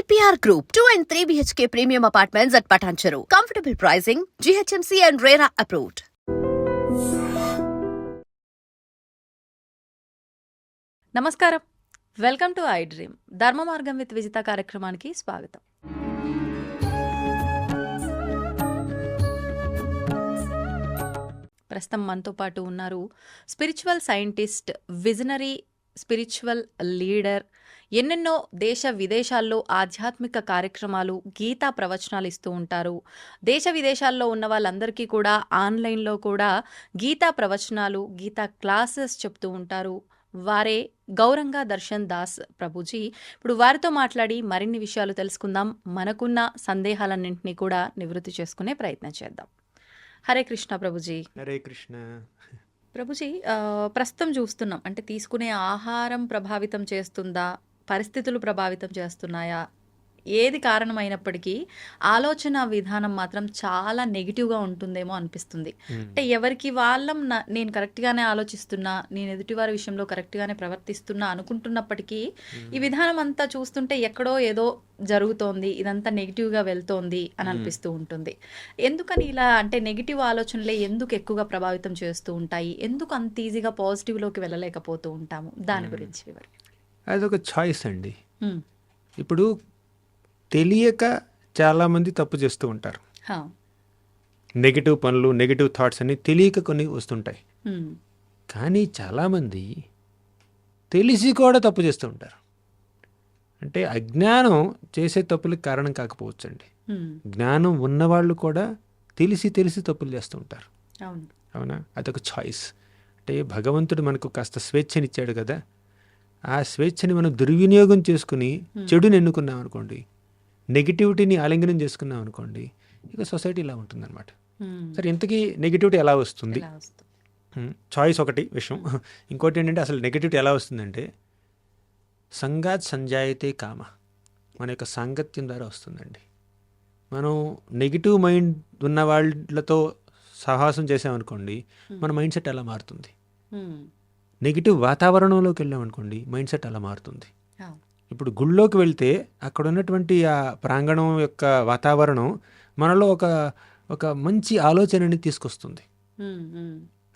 EPR Group, 2 and 3 BHK premium apartments at Patancheru. Comfortable pricing, GHMC and RERA approved. నమస్కారం, welcome to I dream. ధర్మ మార్గం with Vijitha కార్యక్రమానికి స్వాగతం. ప్రస్తుతం మనతో పాటు ఉన్నారు spiritual scientist, visionary spiritual leader, ఎన్నెన్నో దేశ విదేశాల్లో ఆధ్యాత్మిక కార్యక్రమాలు, గీతా ప్రవచనాలు ఇస్తూ ఉంటారు. దేశ విదేశాల్లో ఉన్న వాళ్ళందరికీ కూడా ఆన్లైన్లో కూడా గీతా ప్రవచనాలు, గీతా క్లాసెస్ చెప్తూ ఉంటారు. వారే గౌరంగా దర్శన్ దాస్ ప్రభుజీ. ఇప్పుడు వారితో మాట్లాడి మరిన్ని విషయాలు తెలుసుకుందాం. మనకున్న సందేహాలన్నింటినీ కూడా నివృత్తి చేసుకునే ప్రయత్నం చేద్దాం. హరే కృష్ణ ప్రభుజీ. హరే కృష్ణ ప్రభుజీ, ప్రస్తుతం చూస్తున్నాం, అంటే తీసుకునే ఆహారం ప్రభావితం చేస్తుందా, పరిస్థితులు ప్రభావితం చేస్తున్నాయా, ఏది కారణమైనప్పటికీ ఆలోచన విధానం మాత్రం చాలా నెగిటివ్గా ఉంటుందేమో అనిపిస్తుంది. అంటే ఎవరికి వాళ్ళం నేను కరెక్ట్గానే ఆలోచిస్తున్నా, నేను ఎదుటివారి విషయంలో కరెక్ట్గానే ప్రవర్తిస్తున్నా అనుకుంటున్నప్పటికీ ఈ విధానం అంతా చూస్తుంటే ఎక్కడో ఏదో జరుగుతోంది, ఇదంతా నెగిటివ్గా వెళ్తోంది అని అనిపిస్తూ ఉంటుంది. ఎందుకని ఇలా, అంటే నెగిటివ్ ఆలోచనలే ఎందుకు ఎక్కువగా ప్రభావితం చేస్తూ ఉంటాయి, ఎందుకు అంత ఈజీగా పాజిటివ్లోకి వెళ్ళలేకపోతూ ఉంటాము, దాని గురించి వివరి. అదొక చాయిస్ అండి. ఇప్పుడు తెలియక చాలామంది తప్పు చేస్తూ ఉంటారు. నెగిటివ్ పనులు, నెగిటివ్ థాట్స్ అన్ని తెలియక కొన్ని వస్తుంటాయి. కానీ చాలామంది తెలిసి కూడా తప్పు చేస్తూ ఉంటారు. అంటే అజ్ఞానం చేసే తప్పులకు కారణం కాకపోవచ్చండి. జ్ఞానం ఉన్నవాళ్ళు కూడా తెలిసి తెలిసి తప్పులు చేస్తూ ఉంటారు. అవునా? అదొక చాయిస్. అంటే భగవంతుడు మనకు కాస్త స్వేచ్ఛనిచ్చాడు కదా, ఆ స్వేచ్ఛని మనం దుర్వినియోగం చేసుకుని చెడుని ఎన్నుకున్నాం అనుకోండి, నెగిటివిటీని ఆలింగనం చేసుకున్నాం అనుకోండి, ఇక సొసైటీ ఇలా ఉంటుందన్నమాట. సరే, ఇంతకీ నెగిటివిటీ ఎలా వస్తుంది? చాయిస్ ఒకటి విషయం. ఇంకోటి ఏంటంటే, అసలు నెగిటివిటీ ఎలా వస్తుందంటే, సంగాత్ సంజాయతే కామ, మన యొక్క సాంగత్యం ద్వారా వస్తుందండి. మనం నెగిటివ్ మైండ్ ఉన్న వాళ్ళతో సహవాసం చేసామనుకోండి, మన మైండ్ సెట్ అలా మారుతుంది. నెగిటివ్ వాతావరణంలోకి వెళ్ళామనుకోండి, మైండ్ సెట్ అలా మారుతుంది. ఇప్పుడు గుళ్ళోకి వెళ్తే అక్కడ ఉన్నటువంటి ఆ ప్రాంగణం యొక్క వాతావరణం మనలో ఒక మంచి ఆలోచనని తీసుకొస్తుంది.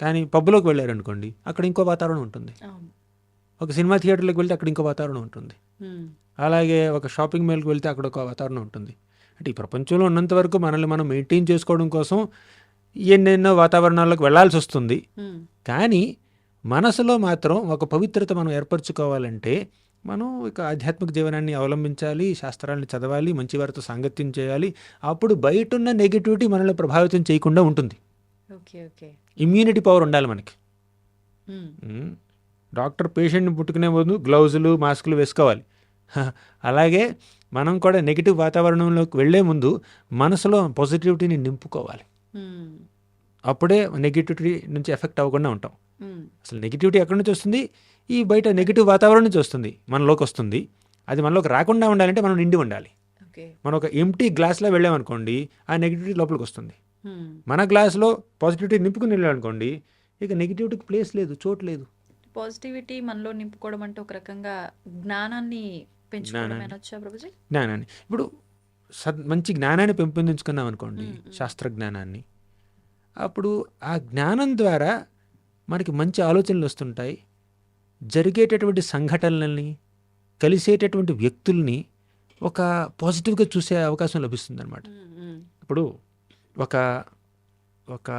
కానీ పబ్లోకి వెళ్ళారనుకోండి, అక్కడ ఇంకో వాతావరణం ఉంటుంది. ఒక సినిమా థియేటర్లోకి వెళ్తే అక్కడ ఇంకో వాతావరణం ఉంటుంది. అలాగే ఒక షాపింగ్ మాల్కి వెళ్తే అక్కడ ఒక వాతావరణం ఉంటుంది. అంటే ఈ ప్రపంచంలో ఉన్నంత వరకు మనల్ని మనం మెయింటైన్ చేసుకోవడం కోసం ఎన్నెన్నో వాతావరణాల్లోకి వెళ్ళాల్సి వస్తుంది. కానీ మనసులో మాత్రం ఒక పవిత్రత మనం ఏర్పరచుకోవాలంటే మనం ఇక ఆధ్యాత్మిక జీవనాన్ని అవలంబించాలి, శాస్త్రాలను చదవాలి, మంచి వారితో సాంగత్యం చేయాలి. అప్పుడు బయట ఉన్న నెగిటివిటీ మనల్ని ప్రభావితం చేయకుండా ఉంటుంది. ఇమ్యూనిటీ పవర్ ఉండాలి మనకి. డాక్టర్ పేషెంట్ని పుట్టుకునే ముందు గ్లౌజులు, మాస్కులు వేసుకోవాలి. అలాగే మనం కూడా నెగిటివ్ వాతావరణంలోకి వెళ్లే ముందు మనసులో పాజిటివిటీని నింపుకోవాలి. అప్పుడే నెగిటివిటీ నుంచి ఎఫెక్ట్ అవ్వకుండా ఉంటాం. అసలు నెగిటివిటీ ఎక్కడి నుంచి వస్తుంది? ఈ బయట నెగిటివ్ వాతావరణం నుంచి వస్తుంది, మనలోకి వస్తుంది. అది మనలోకి రాకుండా ఉండాలంటే మనం నిండి ఉండాలి. మనం ఒక ఎంటీ గ్లాస్లో వెళ్ళామనుకోండి, ఆ నెగిటివిటీ లోపలికి వస్తుంది. మన గ్లాస్లో పాజిటివిటీ నింపుకుని వెళ్ళామనుకోండి, ఇక నెగిటివిటీకి ప్లేస్ లేదు, చోటు లేదు. పాజిటివిటీ మనలో నింపుకోవడం అంటే ఒక రకంగా జ్ఞానాన్ని పెంచుకోవడం. జ్ఞానాన్ని ఇప్పుడు మంచి జ్ఞానాన్ని పెంపొందించుకున్నాం అనుకోండి, శాస్త్ర జ్ఞానాన్ని, అప్పుడు ఆ జ్ఞానం ద్వారా మనకి మంచి ఆలోచనలు వస్తుంటాయి. జరిగేటటువంటి సంఘటనలని, కలిసేటటువంటి వ్యక్తుల్ని ఒక పాజిటివ్గా చూసే అవకాశం లభిస్తుంది అనమాట. ఇప్పుడు ఒక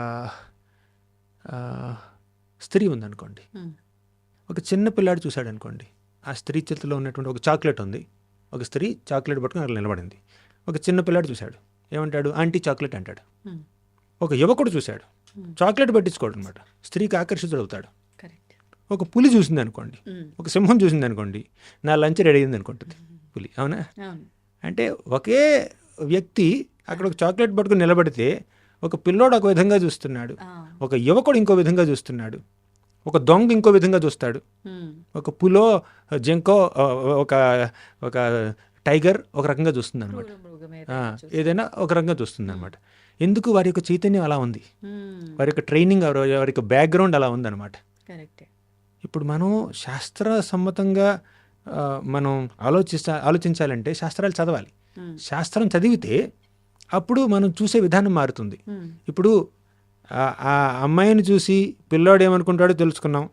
స్త్రీ ఉందనుకోండి, ఒక చిన్న పిల్లాడు చూశాడు అనుకోండి, ఆ స్త్రీ చేతిలో ఉన్నటువంటి ఒక చాక్లెట్ ఉంది, ఒక స్త్రీ చాక్లెట్ పట్టుకుని అక్కడ నిలబడింది. ఒక చిన్న పిల్లాడు చూశాడు, ఏమంటాడు? ఆంటీ చాక్లెట్ అంటాడు. ఒక యువకుడు చూశాడు, చాక్లెట్ పట్టించుకోడు అనమాట, స్త్రీకి ఆకర్షితుడు అవుతాడు. ఒక పులి చూసింది అనుకోండి, ఒక సింహం చూసింది అనుకోండి, నా లంచ్ రెడీ అయింది అనుకుంటుంది పులి. అవునా? అంటే ఒకే వ్యక్తి అక్కడ ఒక చాక్లెట్ పట్టుకుని నిలబడితే ఒక పిల్లోడు ఒక విధంగా చూస్తున్నాడు, ఒక యువకుడు ఇంకో విధంగా చూస్తున్నాడు, ఒక దొంగ ఇంకో విధంగా చూస్తాడు, ఒక పులో, జింకో, ఒక టైగర్ ఒక రకంగా చూస్తుంది అనమాట. ఏదైనా ఒక రకంగా చూస్తుంది అనమాట. ఎందుకు? వారి యొక్క చైతన్యం అలా ఉంది, వారి యొక్క ట్రైనింగ్, వారి యొక్క బ్యాక్గ్రౌండ్ అలా ఉందన్నమాట. ఇప్పుడు మనం శాస్త్ర సమ్మతంగా మనం ఆలోచించాలంటే శాస్త్రాలు చదవాలి. శాస్త్రం చదివితే అప్పుడు మనం చూసే విధానం మారుతుంది. ఇప్పుడు ఆ అమ్మాయిని చూసి పిల్లోడు ఏమనుకుంటాడో తెలుసుకున్నాం,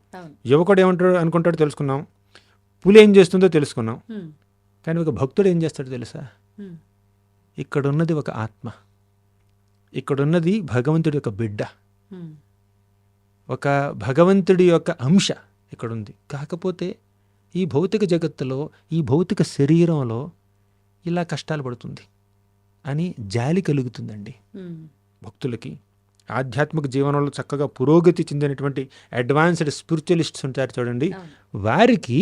యువకుడు అనుకుంటాడో తెలుసుకున్నాం, పులి ఏం చేస్తుందో తెలుసుకున్నాం. కానీ ఒక భక్తుడు ఏం చేస్తాడో తెలుసా? ఇక్కడున్నది ఒక ఆత్మ, ఇక్కడున్నది భగవంతుడి యొక్క బిడ్డ, ఒక భగవంతుడి యొక్క అంశ ఇక్కడుంది. కాకపోతే ఈ భౌతిక జగత్తులో, ఈ భౌతిక శరీరంలో ఇలా కష్టాలు పడుతుంది అని జాలి కలుగుతుందండి భక్తులకి. ఆధ్యాత్మిక జీవనంలో చక్కగా పురోగతి చెందినటువంటి అడ్వాన్స్డ్ స్పిరిచువలిస్ట్స్ ఉంటారు చూడండి, వారికి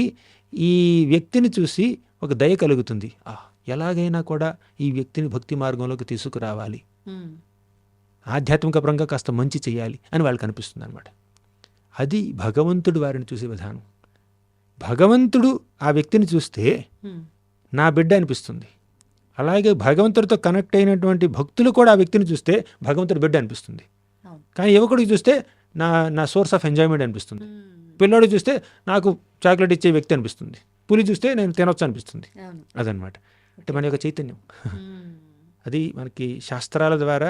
ఈ వ్యక్తిని చూసి ఒక దయ కలుగుతుంది. ఎలాగైనా కూడా ఈ వ్యక్తిని భక్తి మార్గంలోకి తీసుకురావాలి, ఆధ్యాత్మిక పరంగా కాస్త మంచి చేయాలి అని వాళ్ళకి అనిపిస్తుంది అనమాట. అది భగవంతుడు వారిని చూసే విధానం. భగవంతుడు ఆ వ్యక్తిని చూస్తే నా బిడ్డ అనిపిస్తుంది. అలాగే భగవంతుడితో కనెక్ట్ అయినటువంటి భక్తులు కూడా ఆ వ్యక్తిని చూస్తే భగవంతుడి బిడ్డ అనిపిస్తుంది. కానీ యువకుడికి చూస్తే నా సోర్స్ ఆఫ్ ఎంజాయ్మెంట్ అనిపిస్తుంది. పిల్లోడు చూస్తే నాకు చాక్లెట్ ఇచ్చే వ్యక్తి అనిపిస్తుంది. పులి చూస్తే నేను తినొచ్చు అనిపిస్తుంది. అదనమాట. అంటే మన యొక్క చైతన్యం అది మనకి శాస్త్రాల ద్వారా,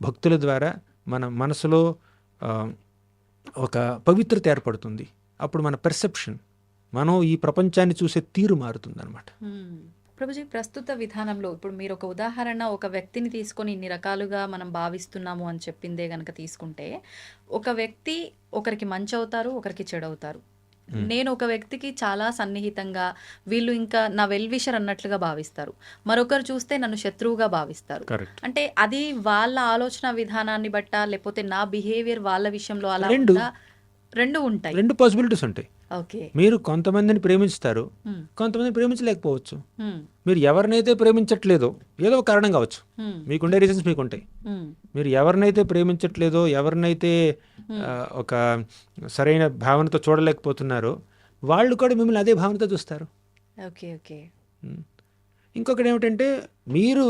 భక్తుల ద్వారా మన మనసులో ఒక పవిత్రత ఏర్పడుతుంది. అప్పుడు మన పెర్సెప్షన్, మనం ఈ ప్రపంచాన్ని చూసే తీరు మారుతుంది అనమాట. ప్రభుజీ, ప్రస్తుత విధానంలో ఇప్పుడు మీరు ఒక ఉదాహరణ, ఒక వ్యక్తిని తీసుకొని ఇన్ని రకాలుగా మనం భావిస్తున్నాము అని చెప్పిందే గనక తీసుకుంటే, ఒక వ్యక్తి ఒకరికి మంచి అవుతారు, ఒకరికి చెడు అవుతారు. నేను ఒక వ్యక్తికి చాలా సన్నిహితంగా, వీళ్ళు ఇంకా నా వెల్విషర్ అన్నట్లుగా భావిస్తారు. మరొకరు చూస్తే నన్ను శత్రువుగా భావిస్తారు. అంటే అది వాళ్ళ ఆలోచన విధానాన్ని బట్ట, లేకపోతే నా బిహేవియర్ వాళ్ళ విషయంలో అలా రెండు ఉంటాయి. రెండు పాసిబిలిటీస్ ఉంటాయి. ఓకే, మీరు కొంతమందిని ప్రేమిస్తారు, కొంతమందిని ప్రేమించలేకపోవచ్చు. మీరు ఎవరినైతే ప్రేమించట్లేదో, ఏదో ఒక కారణం కావచ్చు, మీకుండే రీజన్స్ మీకుంటాయి. మీరు ఎవరినైతే ప్రేమించట్లేదో, ఎవరినైతే ఒక సరైన భావనతో చూడలేకపోతున్నారో, వాళ్ళు కూడా మిమ్మల్ని అదే భావనతో చూస్తారు. Okay okay. ఇంకొకటి ఏమిటంటే, మీరు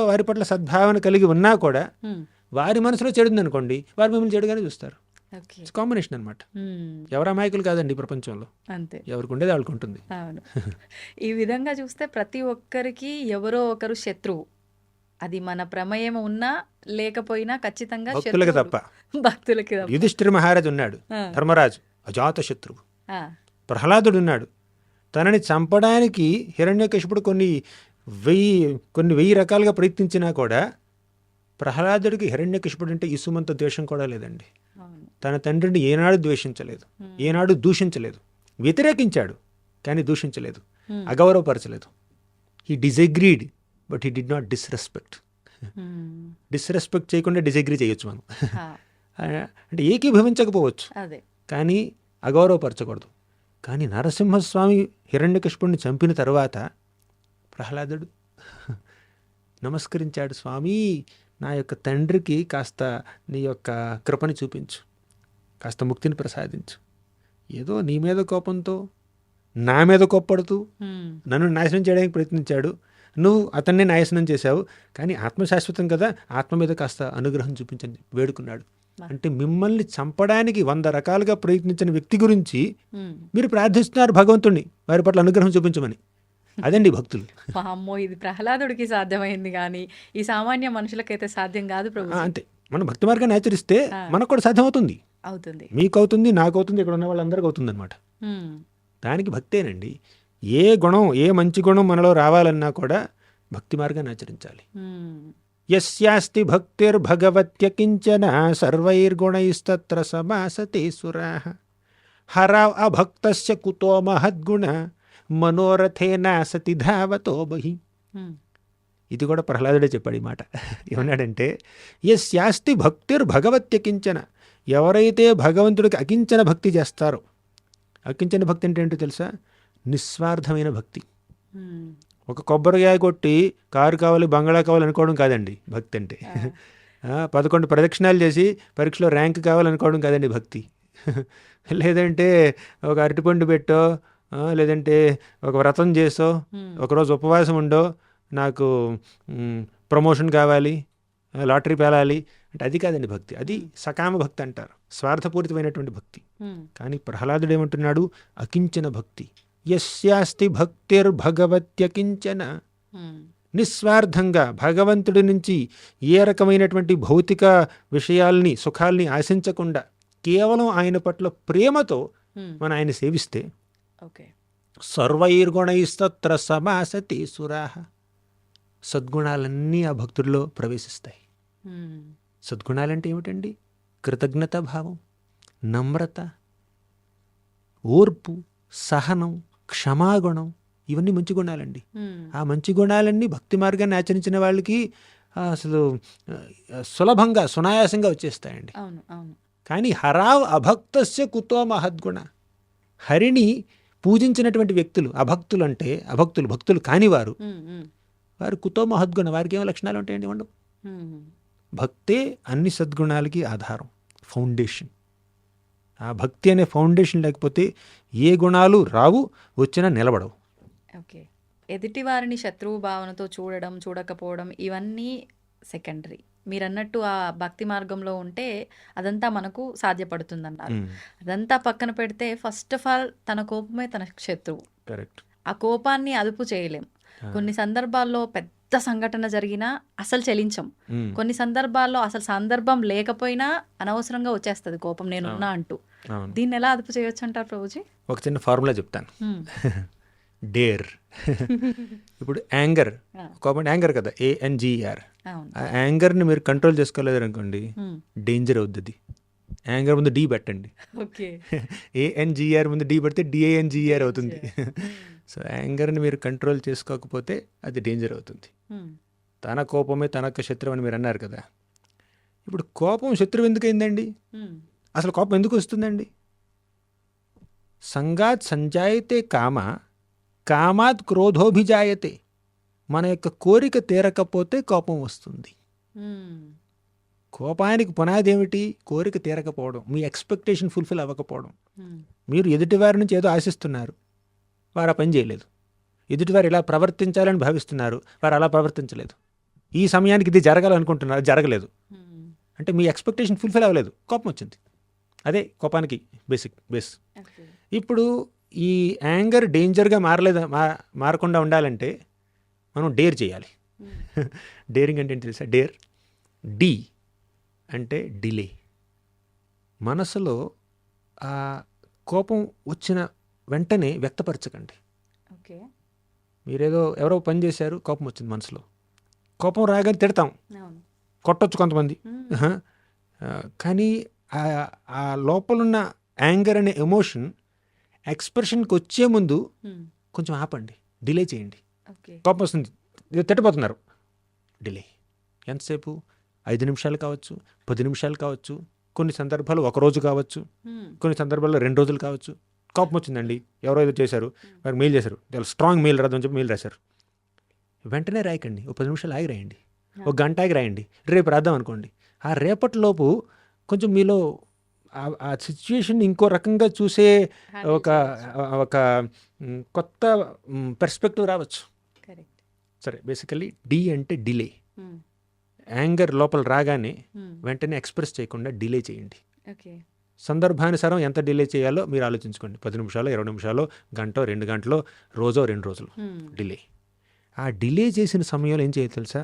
వారి పట్ల సద్భావన కలిగి ఉన్నా కూడా వారి మనసులో చెడుంది అనుకోండి, వారు మిమ్మల్ని చెడుగానే చూస్తారు. కాంబినేషన్ అనమాట. ఎవరు అమాయకులు కాదండి ప్రపంచంలో, అంతే, ఎవరికి ఉండేది వాళ్ళకి ఉంటుంది. అవును. ఈ విధంగా చూస్తే ప్రతి ఒక్కరికి ఎవరో ఒకరు శత్రువు. అది మన ప్రమేయం ఉన్నా లేకపోయినా ఖచ్చితంగా భక్తులకి తప్ప. భక్తులకి తప్ప. యుధిష్ఠిర మహారాజు ఉన్నాడు, ధర్మరాజు, అజాత శత్రువు. ప్రహ్లాదుడు ఉన్నాడు, తనని చంపడానికి హిరణ్యకశిపుడు కొన్ని వెయ్యి రకాలుగా ప్రయత్నించినా కూడా ప్రహ్లాదుడికి హిరణ్యకశిపుడు అంటే ఇసుమంత ద్వేషం కూడా లేదండి. తన తండ్రిని ఏనాడు ద్వేషించలేదు, ఏనాడు దూషించలేదు. వ్యతిరేకించాడు కానీ దూషించలేదు, అగౌరవపరచలేదు. He disagreed but he did not disrespect. Disrespect చేయకుండా డిజగ్రీ చేయొచ్చు మనం. అంటే ఏకీభవించకపోవచ్చు కానీ అగౌరవపరచకూడదు. కానీ నరసింహస్వామి హిరణ్యకశిపుడిని చంపిన తర్వాత ప్రహ్లాదుడు నమస్కరించాడు, స్వామి నా యొక్క తండ్రికి కాస్త నీ యొక్క కృపని చూపించు, కాస్త ముక్తిని ప్రసాదించు. ఏదో నీ మీద కోపంతో నా మీద కోప్పడుతూ నన్ను నాశనం చేయడానికి ప్రయత్నించాడు, నువ్వు అతన్ని నాశనం చేశావు, కానీ ఆత్మశాశ్వతం కదా, ఆత్మ మీద కాస్త అనుగ్రహం చూపించని వేడుకున్నాడు. అంటే మిమ్మల్ని చంపడానికి 100 రకాలుగా ప్రయత్నించిన వ్యక్తి గురించి మీరు ప్రార్థిస్తున్నారు భగవంతుణ్ణి, వారి పట్ల అనుగ్రహం చూపించమని. అదండి భక్తులు. అమ్మో, ఇది ప్రహ్లాదుడికి సాధ్యమైంది కానీ ఈ సామాన్య మనుషులకైతే సాధ్యం కాదు ప్రభు. అంతే, మనం భక్తి మార్గాన్ని ఆచరిస్తే మనకు కూడా సాధ్యం అవుతుంది. మీకు అవుతుంది, నాకు అవుతుంది, ఇక్కడ ఉన్న వాళ్ళందరికీ అవుతుంది అనమాట. దానికి భక్తేనండి. ఏ గుణం, ఏ మంచి గుణం మనలో రావాలన్నా కూడా భక్తి మార్గాన్ని ఆచరించాలి. యస్యాస్తి భక్తిర్భగవత్య కించన సర్వైర్గుణైస్తత్ర సమాసతే సురాః హరా అభక్తస్య కుతో మహద్గుణ మనోరథేన సతి ధావతో బహి. ఇది కూడా ప్రహ్లాదుడే చెప్పాడు ఈ మాట. ఏమన్నాడంటే, యస్యాస్తి భక్తిర్భగవత్య కించన, ఎవరైతే భగవంతుడికి అకించన భక్తి చేస్తారో, అకించన భక్తి అంటే ఏంటో తెలుసా? నిస్వార్థమైన భక్తి. ఒక కొబ్బరికాయ కొట్టి కారు కావాలి, బంగాళా కావాలి అనుకోవడం కాదండి భక్తి అంటే. 11 ప్రదక్షిణాలు చేసి పరీక్షలో ర్యాంక్ కావాలనుకోవడం కాదండి భక్తి. లేదంటే ఒక అరటిపండు పెట్టో, లేదంటే ఒక వ్రతం చేసో, ఒకరోజు ఉపవాసం ఉండో, నాకు ప్రమోషన్ కావాలి, లాటరీ పేలాలి అంటే అది కాదండి భక్తి. అది సకామ భక్తి అంటారు, స్వార్థపూరితమైనటువంటి భక్తి. కానీ ప్రహ్లాదుడు ఏమంటున్నాడు? అకించన భక్తి, యస్యాస్తి భక్తిర్భగవత్యకించన. నిస్వార్థంగా భగవంతుడి నుంచి ఏ రకమైనటువంటి భౌతిక విషయాల్ని సుఖాల్ని ఆశించకుండా కేవలం ఆయన పట్ల ప్రేమతో మనం ఆయన సేవిస్తే ఓకే. సర్వైర్గుణైస్తత్ర సమాసతి సురాహ. సద్గుణాలన్నీ ఆ భక్తుల్లో ప్రవేశిస్తాయి. సద్గుణాలంటే ఏమిటండి? కృతజ్ఞతా భావం, నమ్రత, ఓర్పు, సహనం, క్షమాగుణం, ఇవన్నీ మంచి గుణాలండి. ఆ మంచి గుణాలన్నీ భక్తి మార్గాన్ని ఆచరించిన వాళ్ళకి అసలు సులభంగా సునాయాసంగా వచ్చేస్తాయండి. అవును అవును. కానీ హరావ్ అభక్తస్య కుతో మహద్గుణ. హరిని పూజించినటువంటి వ్యక్తులు అభక్తులు, అంటే అభక్తులు భక్తులు కానివారు, వారు కుతో మహద్గుణ, వారికి ఏమో లక్షణాలు ఉంటాయండి? ఉండవు. భక్తే అన్ని సద్గుణాలకి ఆధారం, ఫౌండేషన్. ఆ భక్తి అనే ఫౌండేషన్ లేకపోతే ఏ గుణాలు రావు, వచ్చినా నిలబడవు. ఓకే. ఎదుటి వారిని శత్రువు భావనతో చూడడం, చూడకపోవడం ఇవన్నీ సెకండరీ. మీరన్నట్టు ఆ భక్తి మార్గంలో ఉంటే అదంతా మనకు సాధ్యపడుతుందన్నారు. అదంతా పక్కన పెడితే ఫస్ట్ ఆఫ్ ఆల్ తన కోపమే తన శత్రువు. కరెక్ట్. ఆ కోపాన్ని అదుపు చేయలేం. కొన్ని సందర్భాల్లో పెద్ద సంఘటన జరిగినా అసలు చెలించం. కొన్ని సందర్భాల్లో అసలు సందర్భం లేకపోయినా అనవసరంగా వచ్చేస్తుంది కోపం, నేనున్నా అంటూ. దీన్ని ఎలా అదుపు చేయొచ్చు అంటారు ప్రభుజీ? ఒక చిన్న ఫార్ములా చెప్తాను. డేర్. ఇప్పుడు యాంగర్, కోపం యాంగర్ కదా, ANGR. ఆ యాంగర్ని మీరు కంట్రోల్ చేసుకోలేదు అనుకోండి, డేంజర్ అవుతుంది. యాంగర్ ముందు D పెట్టండి. ANGR ముందు D పెడితే DANGR అవుతుంది. సో యాంగర్ని మీరు కంట్రోల్ చేసుకోకపోతే అది డేంజర్ అవుతుంది. తన కోపమే తనకు శత్రువు అని మీరు అన్నారు కదా. ఇప్పుడు కోపం శత్రువు ఎందుకు అయిందండి? అసలు కోపం ఎందుకు వస్తుందండి? సంగాత్ సంజాయతే కామ, కామాత్ క్రోధోభిజాయతే. మన యొక్క కోరిక తీరకపోతే కోపం వస్తుంది. కోపానికి పునాది ఏమిటి? కోరిక తీరకపోవడం, మీ ఎక్స్పెక్టేషన్ ఫుల్ఫిల్ అవ్వకపోవడం. మీరు ఎదుటివారి నుంచి ఏదో ఆశిస్తున్నారు, వారు ఆ పని చేయలేదు. ఎదుటివారు ఇలా ప్రవర్తించాలని భావిస్తున్నారు, వారు అలా ప్రవర్తించలేదు. ఈ సమయానికి ఇది జరగాలనుకుంటున్నారు, జరగలేదు. అంటే మీ ఎక్స్పెక్టేషన్ ఫుల్ఫిల్ అవ్వలేదు, కోపం వచ్చింది. అదే కోపానికి బేస్. ఇప్పుడు ఈ యాంగర్ డేంజర్గా మారకుండా ఉండాలంటే మనం డేర్ చేయాలి. డేరింగ్ అంటే ఏంటి తెలుసా? డేర్. D అంటే డిలే. మనసులో ఆ కోపం వచ్చిన వెంటనే వ్యక్తపరచకండి. మీరేదో ఎవరో పని చేశారు, కోపం వచ్చింది మనసులో. కోపం రాగానే తిడతాం, కొట్టొచ్చు కొంతమంది. కానీ ఆ లోపలున్న యాంగర్ అనే ఎమోషన్ ఎక్స్ప్రెషన్కి వచ్చే ముందు కొంచెం ఆపండి, డిలే చేయండి. కోపం వస్తుంది, తిట్టబోతున్నారు, డిలే. ఎంతసేపు? 5 నిమిషాలు కావచ్చు, 10 నిమిషాలు కావచ్చు, కొన్ని సందర్భాలు 1 రోజు కావచ్చు, కొన్ని సందర్భాల్లో 2 రోజులు కావచ్చు. కోపం వచ్చిందండి, ఎవరో ఏదో చేశారు, వారికి మెయిల్ చేశారు, స్ట్రాంగ్ మెయిల్ రాదని చెప్పి మెయిల్ రాశారు. వెంటనే రాయకండి, 10 నిమిషాలు ఆగి రాయండి, 1 గంట ఆగి రాయండి, రేపు రాద్దాం అనుకోండి. ఆ రేపటిలోపు కొంచెం మీలో ఆ సిచ్యుయేషన్ ఇంకో రకంగా చూసే ఒక కొత్త పర్స్పెక్టివ్ రావచ్చు. సరే, బేసికల్లీ D అంటే డిలే. యాంగర్ లోపల రాగానే వెంటనే ఎక్స్ప్రెస్ చేయకుండా డిలే చేయండి. సందర్భానుసారం ఎంత డిలే చేయాలో మీరు ఆలోచించుకోండి. 10 నిమిషాలు, 20 నిమిషాలు, గంట, 2 గంటలు, రోజో 2 రోజులు డిలే. ఆ డిలే చేసిన సమయంలో ఏం చేయాలి తెలుసా?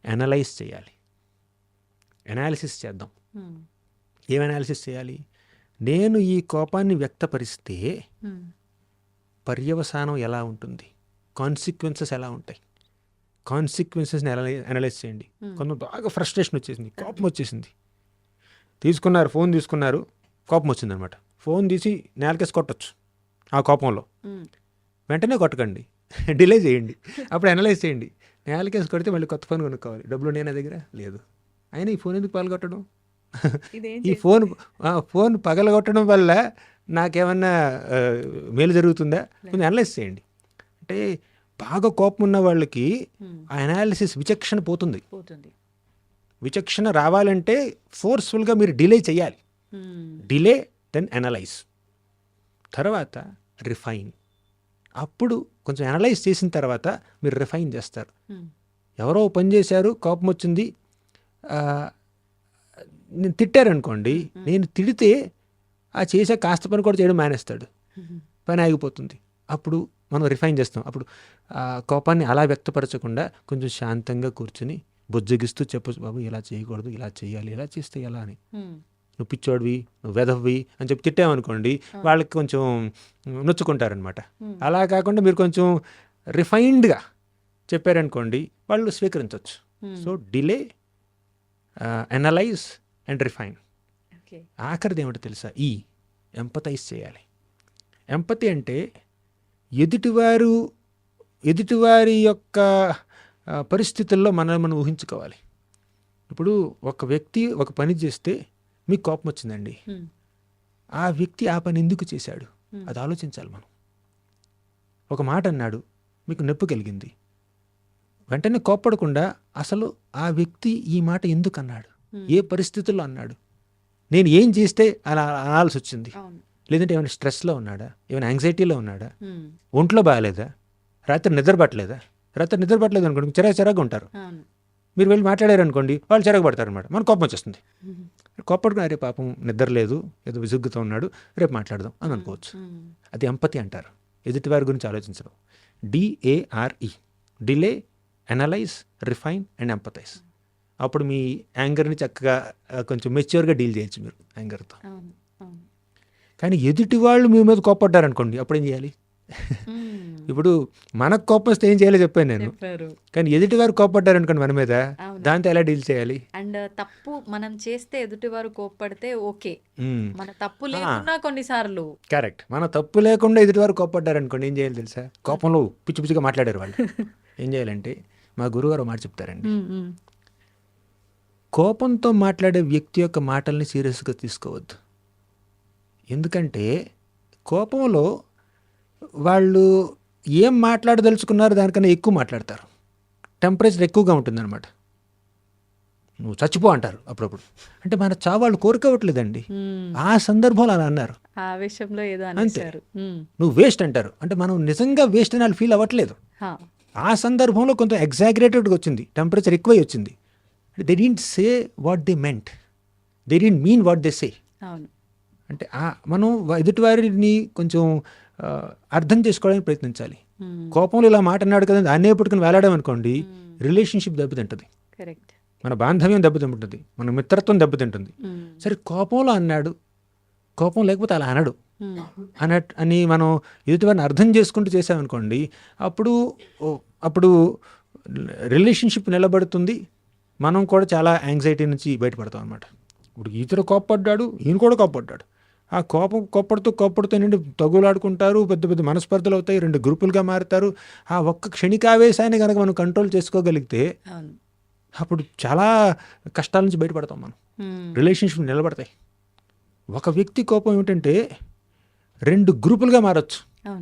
అనలైజ్ చేయాలి, అనాలిసిస్ చేద్దాం. ఏం అనాలిసిస్ చేయాలి? నేను ఈ కోపాన్ని వ్యక్తపరిస్తే పర్యవసానం ఎలా ఉంటుంది, కాన్సిక్వెన్సెస్ ఎలా ఉంటాయి, కాన్సిక్వెన్సెస్ని అనలైజ్ చేయండి. కొంత బాగా ఫ్రస్ట్రేషన్ వచ్చేసింది, కోపం వచ్చేసింది, ఫోన్ తీసుకున్నారు, కోపం వచ్చిందనమాట. ఫోన్ తీసి నేలకేసి కొట్టచ్చు. ఆ కోపంలో వెంటనే కొట్టకండి, డిలే చేయండి, అప్పుడు అనలైజ్ చేయండి. నేలకేసి కొడితే మళ్ళీ కొత్త ఫోన్ కొనుక్కోవాలి, డబ్బులు నేను దగ్గర లేదు. అయినా ఈ ఫోన్ ఎందుకు పగలగొట్టడం? ఈ ఫోన్ పగలగొట్టడం వల్ల నాకేమన్నా మేలు జరుగుతుందా? కొంచెం అనలైజ్ చేయండి. అంటే బాగా కోపం ఉన్న వాళ్ళకి ఆ అనాలిసిస్, విచక్షణ పోతుంది. విచక్షణ రావాలంటే ఫోర్స్ఫుల్గా మీరు డిలే చేయాలి. డిలే, దెన్ అనలైజ్, తర్వాత రిఫైన్. అప్పుడు కొంచెం అనలైజ్ చేసిన తర్వాత మీరు రిఫైన్ చేస్తారు. ఎవరో పని చేశారు, కోపం వచ్చింది, నేను తిట్టారనుకోండి, నేను తిడితే ఆ చేసే కాస్త పని కూడా చేయడం మానేస్తాడు, పని ఆగిపోతుంది. అప్పుడు మనం రిఫైన్ చేస్తాం. అప్పుడు ఆ కోపాన్ని అలా వ్యక్తపరచకుండా కొంచెం శాంతంగా కూర్చొని బుజ్జగిస్తూ చెప్పొచ్చు, బాబు ఇలా చేయకూడదు, ఇలా చేయాలి, ఇలా చేస్తే ఎలా అని. నువ్వు పిచ్చోడివి, నువ్వు వెధవ్వి అని చెప్పి తిట్టామనుకోండి, వాళ్ళకి కొంచెం నొచ్చుకుంటారనమాట. అలా కాకుండా మీరు కొంచెం రిఫైన్డ్గా చెప్పారనుకోండి, వాళ్ళు స్వీకరించవచ్చు. So delay, analyse and refine. Okay. ఆఖరిది ఏమిటో తెలుసా? ఎంపథైజ్ చేయాలి. ఎంపతి అంటే ఎదుటివారి యొక్క పరిస్థితుల్లో మనం ఊహించుకోవాలి. ఇప్పుడు ఒక వ్యక్తి ఒక పని చేస్తే మీకు కోపం వచ్చిందండి, ఆ వ్యక్తి ఆ పని ఎందుకు చేశాడు అది ఆలోచించాలి మనం. ఒక మాట అన్నాడు, మీకు నొప్పి కలిగింది, వెంటనే కోప్పడకుండా అసలు ఆ వ్యక్తి ఈ మాట ఎందుకు అన్నాడు, ఏ పరిస్థితుల్లో అన్నాడు, నేను ఏం చేస్తే అలా అనాల్సి వచ్చింది, లేదంటే ఏమైనా స్ట్రెస్లో ఉన్నాడా, ఏమైనా యాంగ్జైటీలో ఉన్నాడా, ఒంట్లో బాగాలేదా, రాత్రి నిద్రపట్టలేదా. రాత్రి నిద్రపట్టలేదు అనుకోండి, చిరాగా ఉంటారు. మీరు వెళ్ళి మాట్లాడారు అనుకోండి, వాళ్ళు చిరగబడతారు అనమాట. మనకు కోపం వచ్చేస్తుంది. కోపడుకుని అరే పాపం నిద్ర లేదు, ఏదో విసుగ్గుతో ఉన్నాడు, రేపు మాట్లాడదాం అని అనుకోవచ్చు. అది ఎంపతి అంటారు, ఎదుటివారి గురించి ఆలోచించడం. DARE, delay, analyse, refine and empathise. అప్పుడు మీ యాంగర్ని చక్కగా కొంచెం మెచ్యూర్గా డీల్ చేయొచ్చు మీరు యాంగర్తో. కానీ ఎదుటి వాళ్ళు మీ మీద కోపడ్డారనుకోండి, అప్పుడు ఏం చేయాలి? ఇప్పుడు మనకు కోపం వస్తే ఏం చేయాలో చెప్పాను నేను, కానీ ఎదుటి వారు కోపడ్డారనుకోండి మన మీద, దాంతో ఎలా డీల్ చేయాలి? అండ్ తప్పు మనం చేస్తే ఎదుటి వారు కోప్పడితే ఓకే, మన తప్పు లేకున్నా కొన్నిసార్లు కరెక్ట్, మన తప్పు లేకుండా ఎదుటి వారు కోపడ్డారనుకోండి, ఏం చేయాలి తెలుసా? కోపంలో పిచ్చి పిచ్చిగా మాట్లాడారు వాళ్ళు, ఏం చేయాలంటే మా గురుగారు మాట చెప్తారండి, కోపంతో మాట్లాడే వ్యక్తి యొక్క మాటల్ని సీరియస్గా తీసుకోవద్దు. ఎందుకంటే కోపంలో వాళ్ళు ఏం మాట్లాడదలుచుకున్నారో దానికన్నా ఎక్కువ మాట్లాడతారు, టెంపరేచర్ ఎక్కువగా ఉంటుందన్నమాట. నువ్వు చచ్చిపో అంటారు అప్పుడప్పుడు. అంటే మన చావు వాళ్ళు కోరుకోవట్లేదండి, ఆ సందర్భంలో అలా అన్నారు, ఆ విషయంలో ఏదో అంతే. అనేసారు. నువ్వు వేస్ట్ అంటారు, అంటే మనం నిజంగా వేస్ట్ అని వాళ్ళు ఫీల్ అవ్వట్లేదు. ఆ సందర్భంలో కొంత ఎగ్జాగరేటెడ్గా వచ్చింది, టెంపరేచర్ ఎక్కువై వచ్చింది. They didn't say what they meant, they didn't mean what they say. అవును. అంటే మనం ఎదుటివారిని కొంచెం అర్థం చేసుకోవడానికి ప్రయత్నించాలి. కోపంలో ఇలా మాట అన్నాడు కదా దాన్నే పుట్టుకుని వేలాడామనుకోండి, రిలేషన్షిప్ దెబ్బతింటుంది, కరెక్ట్, మన బాంధవ్యం దెబ్బతింటుంది, మన మిత్రత్వం దెబ్బతింటుంది. సరే కోపంలో అన్నాడు, కోపం లేకపోతే అలా అనడు అని మనం ఎదుటివారిని అర్థం చేసుకుంటూ చేసామనుకోండి, అప్పుడు రిలేషన్షిప్ నిలబడుతుంది, మనం కూడా చాలా యాంగ్జైటీ నుంచి బయటపడతాం అనమాట. ఇప్పుడు ఇతరు కోప్పడ్డాడు, ఈయన కూడా కోప్పడ్డాడు, ఆ కోప్పడుతూ నుండి తగులాడుకుంటారు, పెద్ద పెద్ద మనస్పర్ధలు అవుతాయి, 2 గ్రూపులుగా మారుతారు. ఆ ఒక్క క్షణికావేశాన్ని కనుక మనం కంట్రోల్ చేసుకోగలిగితే అప్పుడు చాలా కష్టాల నుంచి బయటపడతాం, మనం రిలేషన్షిప్ నిలబడతాయి. ఒక వ్యక్తి కోపం ఏమిటంటే 2 గ్రూపులుగా మారచ్చు.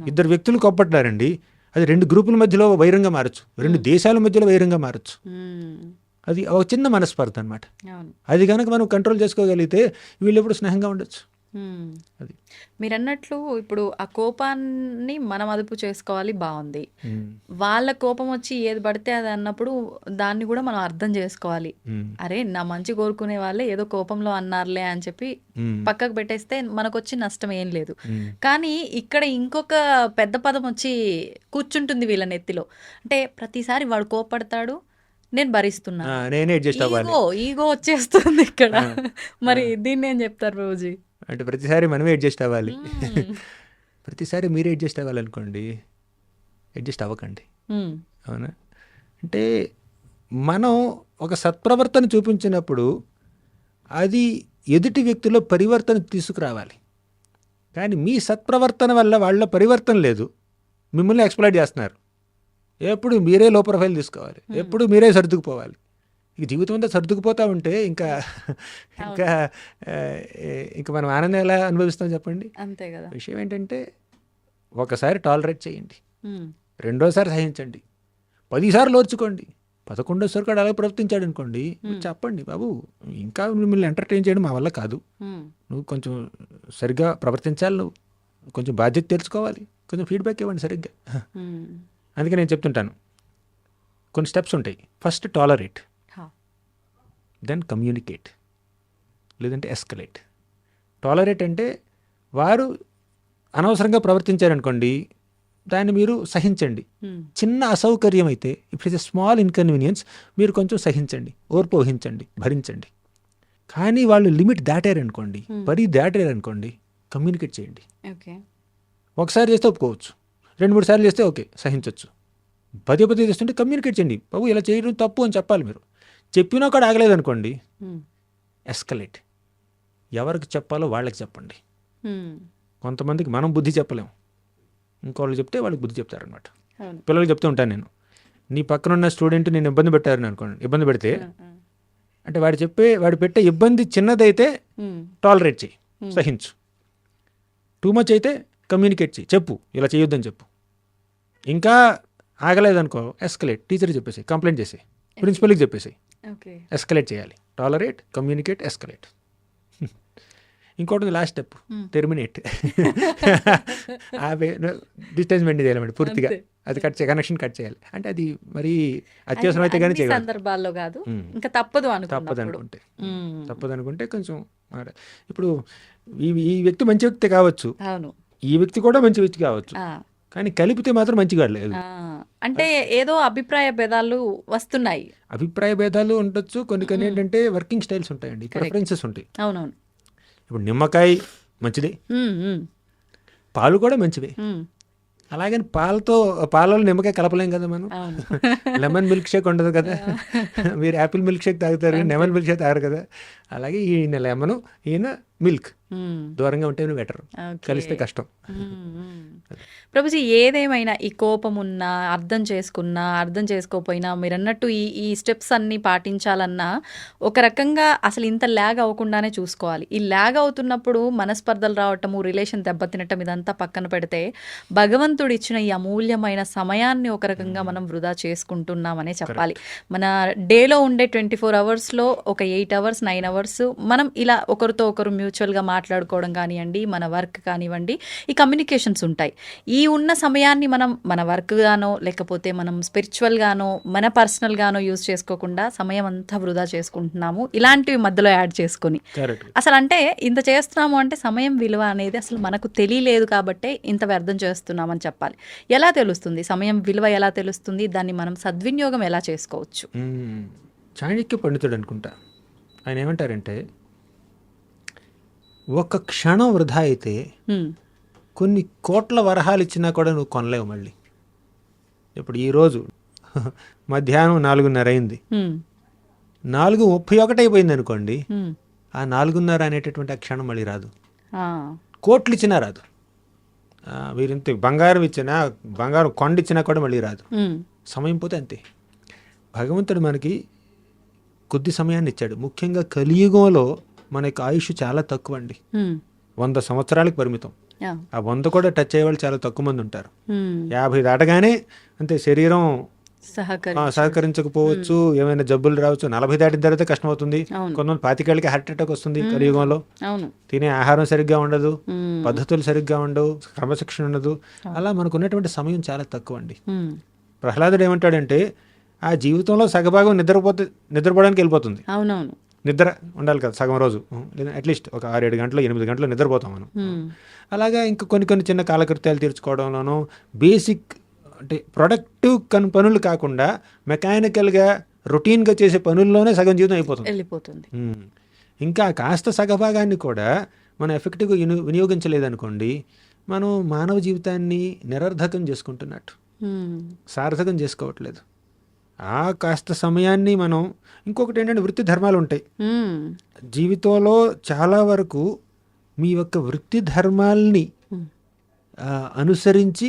2 వ్యక్తులు కోప్పడ్డారండి, అది 2 గ్రూపుల మధ్యలో వైరంగా మారచ్చు, 2 దేశాల మధ్యలో వైరంగా మారచ్చు. అది ఒక చిన్న మనస్పర్ధ అనమాట. అది కనుక మనం కంట్రోల్ చేసుకోగలిగితే వీళ్ళు ఎప్పుడు స్నేహంగా ఉండొచ్చు. అది మీరు అన్నట్లు ఇప్పుడు ఆ కోపాన్ని మనం అదుపు చేసుకోవాలి, బాగుంది. వాళ్ళ కోపం వచ్చి ఏది పడితే అది అన్నప్పుడు దాన్ని కూడా మనం అర్థం చేసుకోవాలి. అరే నా మంచి కోరుకునే వాళ్ళే ఏదో కోపంలో అన్నారులే అని చెప్పి పక్కకు పెట్టేస్తే మనకు వచ్చి నష్టం ఏం లేదు. కానీ ఇక్కడ ఇంకొక పెద్ద పదం వచ్చి కూర్చుంటుంది వీళ్ళ నెత్తిలో. అంటే ప్రతిసారి వాడు కోపడతాడు, నేను భరిస్తున్నా, ఈగో వచ్చేస్తుంది ఇక్కడ. మరి దీన్ని ఏం చెప్తారు ప్రభుజీ? అంటే ప్రతిసారి మనమే అడ్జస్ట్ అవ్వాలి. ప్రతిసారి మీరే అడ్జస్ట్ అవ్వాలనుకోండి, అడ్జస్ట్ అవ్వకండి. అవునా? అంటే మనం ఒక సత్ప్రవర్తన చూపించినప్పుడు అది ఎదుటి వ్యక్తిలో పరివర్తన తీసుకురావాలి. కానీ మీ సత్ప్రవర్తన వల్ల వాళ్ళ పరివర్తన లేదు, మిమ్మల్ని ఎక్స్ప్లాయిట్ చేస్తున్నారు. ఎప్పుడు మీరే లో ప్రొఫైల్ తీసుకోవాలి, ఎప్పుడు మీరే సర్దుకుపోవాలి. ఇక జీవితం అంతా సర్దుకుపోతూ ఉంటే ఇంకా ఇంకా ఇంకా మనం ఆనందం ఎలా అనుభవిస్తాం చెప్పండి? అంతే కదా. విషయం ఏంటంటే ఒకసారి టాలరేట్ చేయండి, రెండోసారి సహించండి, 10 సార్లు ఓర్చుకోండి, 11వ కూడా అలాగే ప్రవర్తించాడు అనుకోండి, చెప్పండి బాబు ఇంకా మిమ్మల్ని ఎంటర్టైన్ చేయడం మా వల్ల కాదు, నువ్వు కొంచెం సరిగ్గా ప్రవర్తించాలి, నువ్వు కొంచెం బాధ్యత తెలుసుకోవాలి, కొంచెం ఫీడ్బ్యాక్ ఇవ్వండి సరిగ్గా. అందుకే నేను చెప్తుంటాను, కొన్ని స్టెప్స్ ఉంటాయి. ఫస్ట్ టాలరేట్, దెన్ కమ్యూనికేట్, లేదంటే ఎస్కలేట్. టాలరేట్ అంటే వారు అనవసరంగా ప్రవర్తించారనుకోండి, దాన్ని మీరు సహించండి. హ్మ్. చిన్న అసౌకర్యం అయితే if it's a small inconvenience మీరు కొంచెం సహించండి, ఓర్పు వహించండి, భరించండి. కానీ వాళ్ళు లిమిట్ దాటారనుకోండి, మరీ దాటారనుకోండి, కమ్యూనికేట్ చేయండి. ఓకే. ఒకసారి చేస్తే ఒప్పుకోవచ్చు, 2-3 సార్లు చేస్తే ఓకే సహించవచ్చు. పదే పదే చేస్తుంటే కమ్యూనికేట్ చేయండి. బాబు ఇలా చేయడం తప్పు అని చెప్పాలి. మీరు చెప్పినా కూడా ఆగలేదనుకోండి, హ్మ్. ఎస్కలేట్. ఎవరికి చెప్పాలో వాళ్ళకి చెప్పండి. హ్మ్. కొంతమందికి మనం బుద్ధి చెప్పలేం, ఇంకోళ్ళు చెప్తే వాళ్ళకి బుద్ధి చెప్తారనమాట. అవును. పిల్లలకి చెప్తూ ఉంటాను నేను, నీ పక్కన ఉన్న స్టూడెంట్ నేను ఇబ్బంది పెట్టారని అనుకోండి, ఇబ్బంది పెడితే అంటే వాడు పెట్టే ఇబ్బంది చిన్నదైతే హ్మ్. టాలరేట్ చేయి, సహించు. టూ మచ్ అయితే కమ్యూనికేట్ చేయి, చెప్పు ఇలా చేయొద్దని చెప్పు. ఇంకా ఆగలేదనుకో ఎస్కలేట్, టీచర్కి చెప్పేసి, కంప్లైంట్ చేసి, ప్రిన్సిపల్కి చెప్పేసి. ఓకే. ఎస్కలేట్ చేయాలి. Tolerate, communicate, escalate. ఇంకోటి last step, terminate. Distance maintain చేయాలి పూర్తిగా. అంతే. అది కనెక్షన్ కట్ చేయాలి. అంటే అది మరి అత్యవసరం అయితే కానీ అన్ని చేయగలరు. సందర్భాల్లో కాదు, మ్మ్. ఇంకా తప్పదు తప్పదు అనుకుంటే కొంచెం ఇప్పుడు ఈ వ్యక్తి మంచి వ్యక్తి కావచ్చు, అవును. ఈ వ్యక్తి కూడా మంచి వ్యక్తి కావచ్చు, ఆ. కానీ కలిపితే మాత్రం మంచిగా లేదు. ఆ. అంటే ఏదో అభిప్రాయ భేదాలు వస్తున్నాయి. అభిప్రాయ భేదాలు ఉండొచ్చు, కొన్ని ఏంటంటే వర్కింగ్ స్టైల్స్ ఉంటాయండి, ప్రిఫరెన్సెస్ ఉంటాయి. అవునవును. ఇప్పుడు నిమ్మకాయ మంచిదే, హ్మ్. హ్మ్. పాలు కూడా మంచివే. హ్మ్. అలాగని పాలలో నిమ్మకాయ కలపలేం కదా మనం. అవును. లెమన్ మిల్క్ షేక్ ఉండదు కదా. మీరు యాపిల్ మిల్క్ షేక్ తాగుతారు, లెమన్ మిల్క్ షేక్ తాగరు కదా. అలాగే ఈయన లెమను, ఈయన మిల్క్, హ్మ్. దూరంగా ఉంటే బెటర్, ఓకే. కలిస్తే కష్టం. ప్రభుజీ, ఏదేమైనా ఈ కోపం ఉన్నా, అర్థం చేసుకున్నా, అర్థం చేసుకోకపోయినా, మీరు అన్నట్టు ఈ స్టెప్స్ అన్నీ పాటించాలన్నా ఒక రకంగా అసలు ఇంత ల్యాగ్ అవ్వకుండానే చూసుకోవాలి. ఈ ల్యాగ్ అవుతున్నప్పుడు మనస్పర్ధలు రావటము, రిలేషన్ దెబ్బతినటం ఇదంతా పక్కన పెడితే భగవంతుడు ఇచ్చిన ఈ అమూల్యమైన సమయాన్ని ఒక రకంగా మనం వృధా చేసుకుంటున్నామనే చెప్పాలి. మన డేలో ఉండే 24 అవర్స్లో ఒక 8 అవర్స్ 9 అవర్స్ మనం ఇలా ఒకరితో ఒకరు మ్యూచువల్గా మాట్లాడుకోవడం కానివ్వండి, మన వర్క్ కానివ్వండి, ఈ కమ్యూనికేషన్స్ ఉంటాయి. ఈ ఉన్న సమయాన్ని మనం మన వర్క్ గానో లేకపోతే మనం స్పిరిచువల్ గానో మన పర్సనల్ గానో యూజ్ చేసుకోకుండా సమయం అంతా వృధా చేసుకుంటున్నాము, ఇలాంటివి మధ్యలో యాడ్ చేసుకొని. కరెక్ట్. అసలు అంటే ఇంత చేస్తున్నాము అంటే సమయం విలువ అనేది అసలు మనకు తెలియలేదు కాబట్టే ఇంత వ్యర్థం చేస్తున్నామని చెప్పాలి. ఎలా తెలుస్తుంది సమయం విలువ, ఎలా తెలుస్తుంది, దాన్ని మనం సద్వినియోగం ఎలా చేసుకోవచ్చు? చాణక్య పండితుడు అనుకుంటా, ఆయన ఏమంటారంటే ఒక క్షణం వృధా అయితే కొన్ని కోట్ల వరహాలు ఇచ్చినా కూడా నువ్వు కొనలేవు మళ్ళీ. ఇప్పుడు ఈరోజు మధ్యాహ్నం 4:30 అయింది, 4:31 అయిపోయింది అనుకోండి, ఆ 4:30 అనేటటువంటి ఆ క్షణం మళ్ళీ రాదు. కోట్లు ఇచ్చినా రాదు. వీరింత బంగారం ఇచ్చినా, బంగారం కొండ ఇచ్చినా కూడా మళ్ళీ రాదు. సమయం పోతే అంతే. భగవంతుడు మనకి కొద్ది సమయాన్ని ఇచ్చాడు. ముఖ్యంగా కలియుగంలో మనకి ఆయుష్ చాలా తక్కువ అండి, 100 సంవత్సరాలకు పరిమితం. ఆ 100 కూడా టచ్ అయ్యేవాళ్ళు చాలా తక్కువ మంది ఉంటారు. 50 దాటగానే అంతే, శరీరం సహకరించకపోవచ్చు, ఏమైనా జబ్బులు రావచ్చు. 40 దాటిన తర్వాత కష్టం అవుతుంది. కొంతమంది 25 హార్ట్ అటాక్ వస్తుంది కలియుగంలో. తినే ఆహారం సరిగ్గా ఉండదు, పద్ధతులు సరిగ్గా ఉండవు, క్రమశిక్షణ ఉండదు. అలా మనకు ఉన్నటువంటి సమయం చాలా తక్కువ అండి. ప్రహ్లాదుడు ఏమంటాడంటే ఆ జీవితంలో సగభాగం నిద్రపోవడానికి వెళ్ళిపోతుంది. అవునవును. నిద్ర ఉండాలి కదా సగం రోజు, అట్లీస్ట్ ఒక 6-7 గంటలు 8 గంటలు నిద్రపోతాం మనం. అలాగా ఇంకా కొన్ని చిన్న కాలకృత్యాలు తీర్చుకోవడంలోనూ, బేసిక్ అంటే ప్రొడక్టివ్ పనులు కాకుండా మెకానికల్గా రొటీన్గా చేసే పనుల్లోనే సగం జీవితం వెళ్ళిపోతుంది. ఇంకా కాస్త సగభాగాన్ని కూడా మనం ఎఫెక్టివ్గా వినియోగించలేదనుకోండి, మనం మానవ జీవితాన్ని నిరర్ధకం చేసుకుంటున్నట్టు, సార్థకం చేసుకోవట్లేదు. ఆ కాస్త సమయాన్ని మనం ఇంకొకటి ఏంటంటే వృత్తి ధర్మాలు ఉంటాయి జీవితంలో. చాలా వరకు మీ యొక్క వృత్తి ధర్మాల్ని అనుసరించి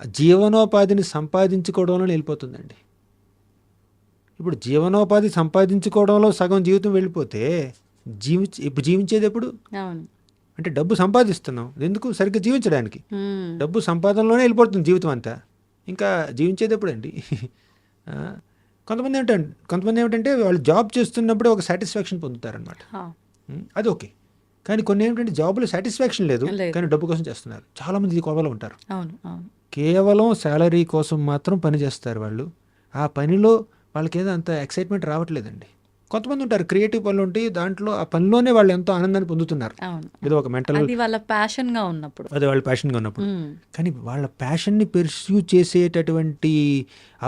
జీవనోపాధిని సంపాదించుకోవడంలో వెళ్ళిపోతుందండి. ఇప్పుడు జీవనోపాధి సంపాదించుకోవడంలో సగం జీవితం వెళ్ళిపోతే ఇప్పుడు జీవించేది ఎప్పుడు? అంటే డబ్బు సంపాదిస్తున్నాం ఎందుకు? సరిగ్గా జీవించడానికి. డబ్బు సంపాదనలోనే వెళ్ళిపోతుంది జీవితం అంతా, ఇంకా జీవించేది ఎప్పుడండి? కొంతమంది ఏమిటంటే వాళ్ళు జాబ్ చేస్తున్నప్పుడే ఒక సాటిస్ఫాక్షన్ పొందుతారనమాట, అది ఓకే. కానీ కొన్ని ఏమిటంటే జాబ్లో సాటిస్ఫాక్షన్ లేదు, కానీ డబ్బు కోసం చేస్తున్నారు. చాలామంది ఇది కోవలో ఉంటారు. కేవలం శాలరీ కోసం మాత్రం పని చేస్తారు వాళ్ళు. ఆ పనిలో వాళ్ళకి ఏదో అంత ఎక్సైట్మెంట్ రావట్లేదండి. కొంతమంది ఉంటారు క్రియేటివ్ పనులు ఉంటాయి, దాంట్లో ఆ పనిలోనే వాళ్ళు ఎంతో ఆనందాన్ని పొందుతున్నారు. అవును. ఏదో ఒక మెంటల్, అది వాళ్ళ ప్యాషన్గా ఉన్నప్పుడు. అదే వాళ్ళ ప్యాషన్గా ఉన్నప్పుడు. మ్మ్. కానీ వాళ్ళ ప్యాషన్ని పెర్స్యూ చేసేటటువంటి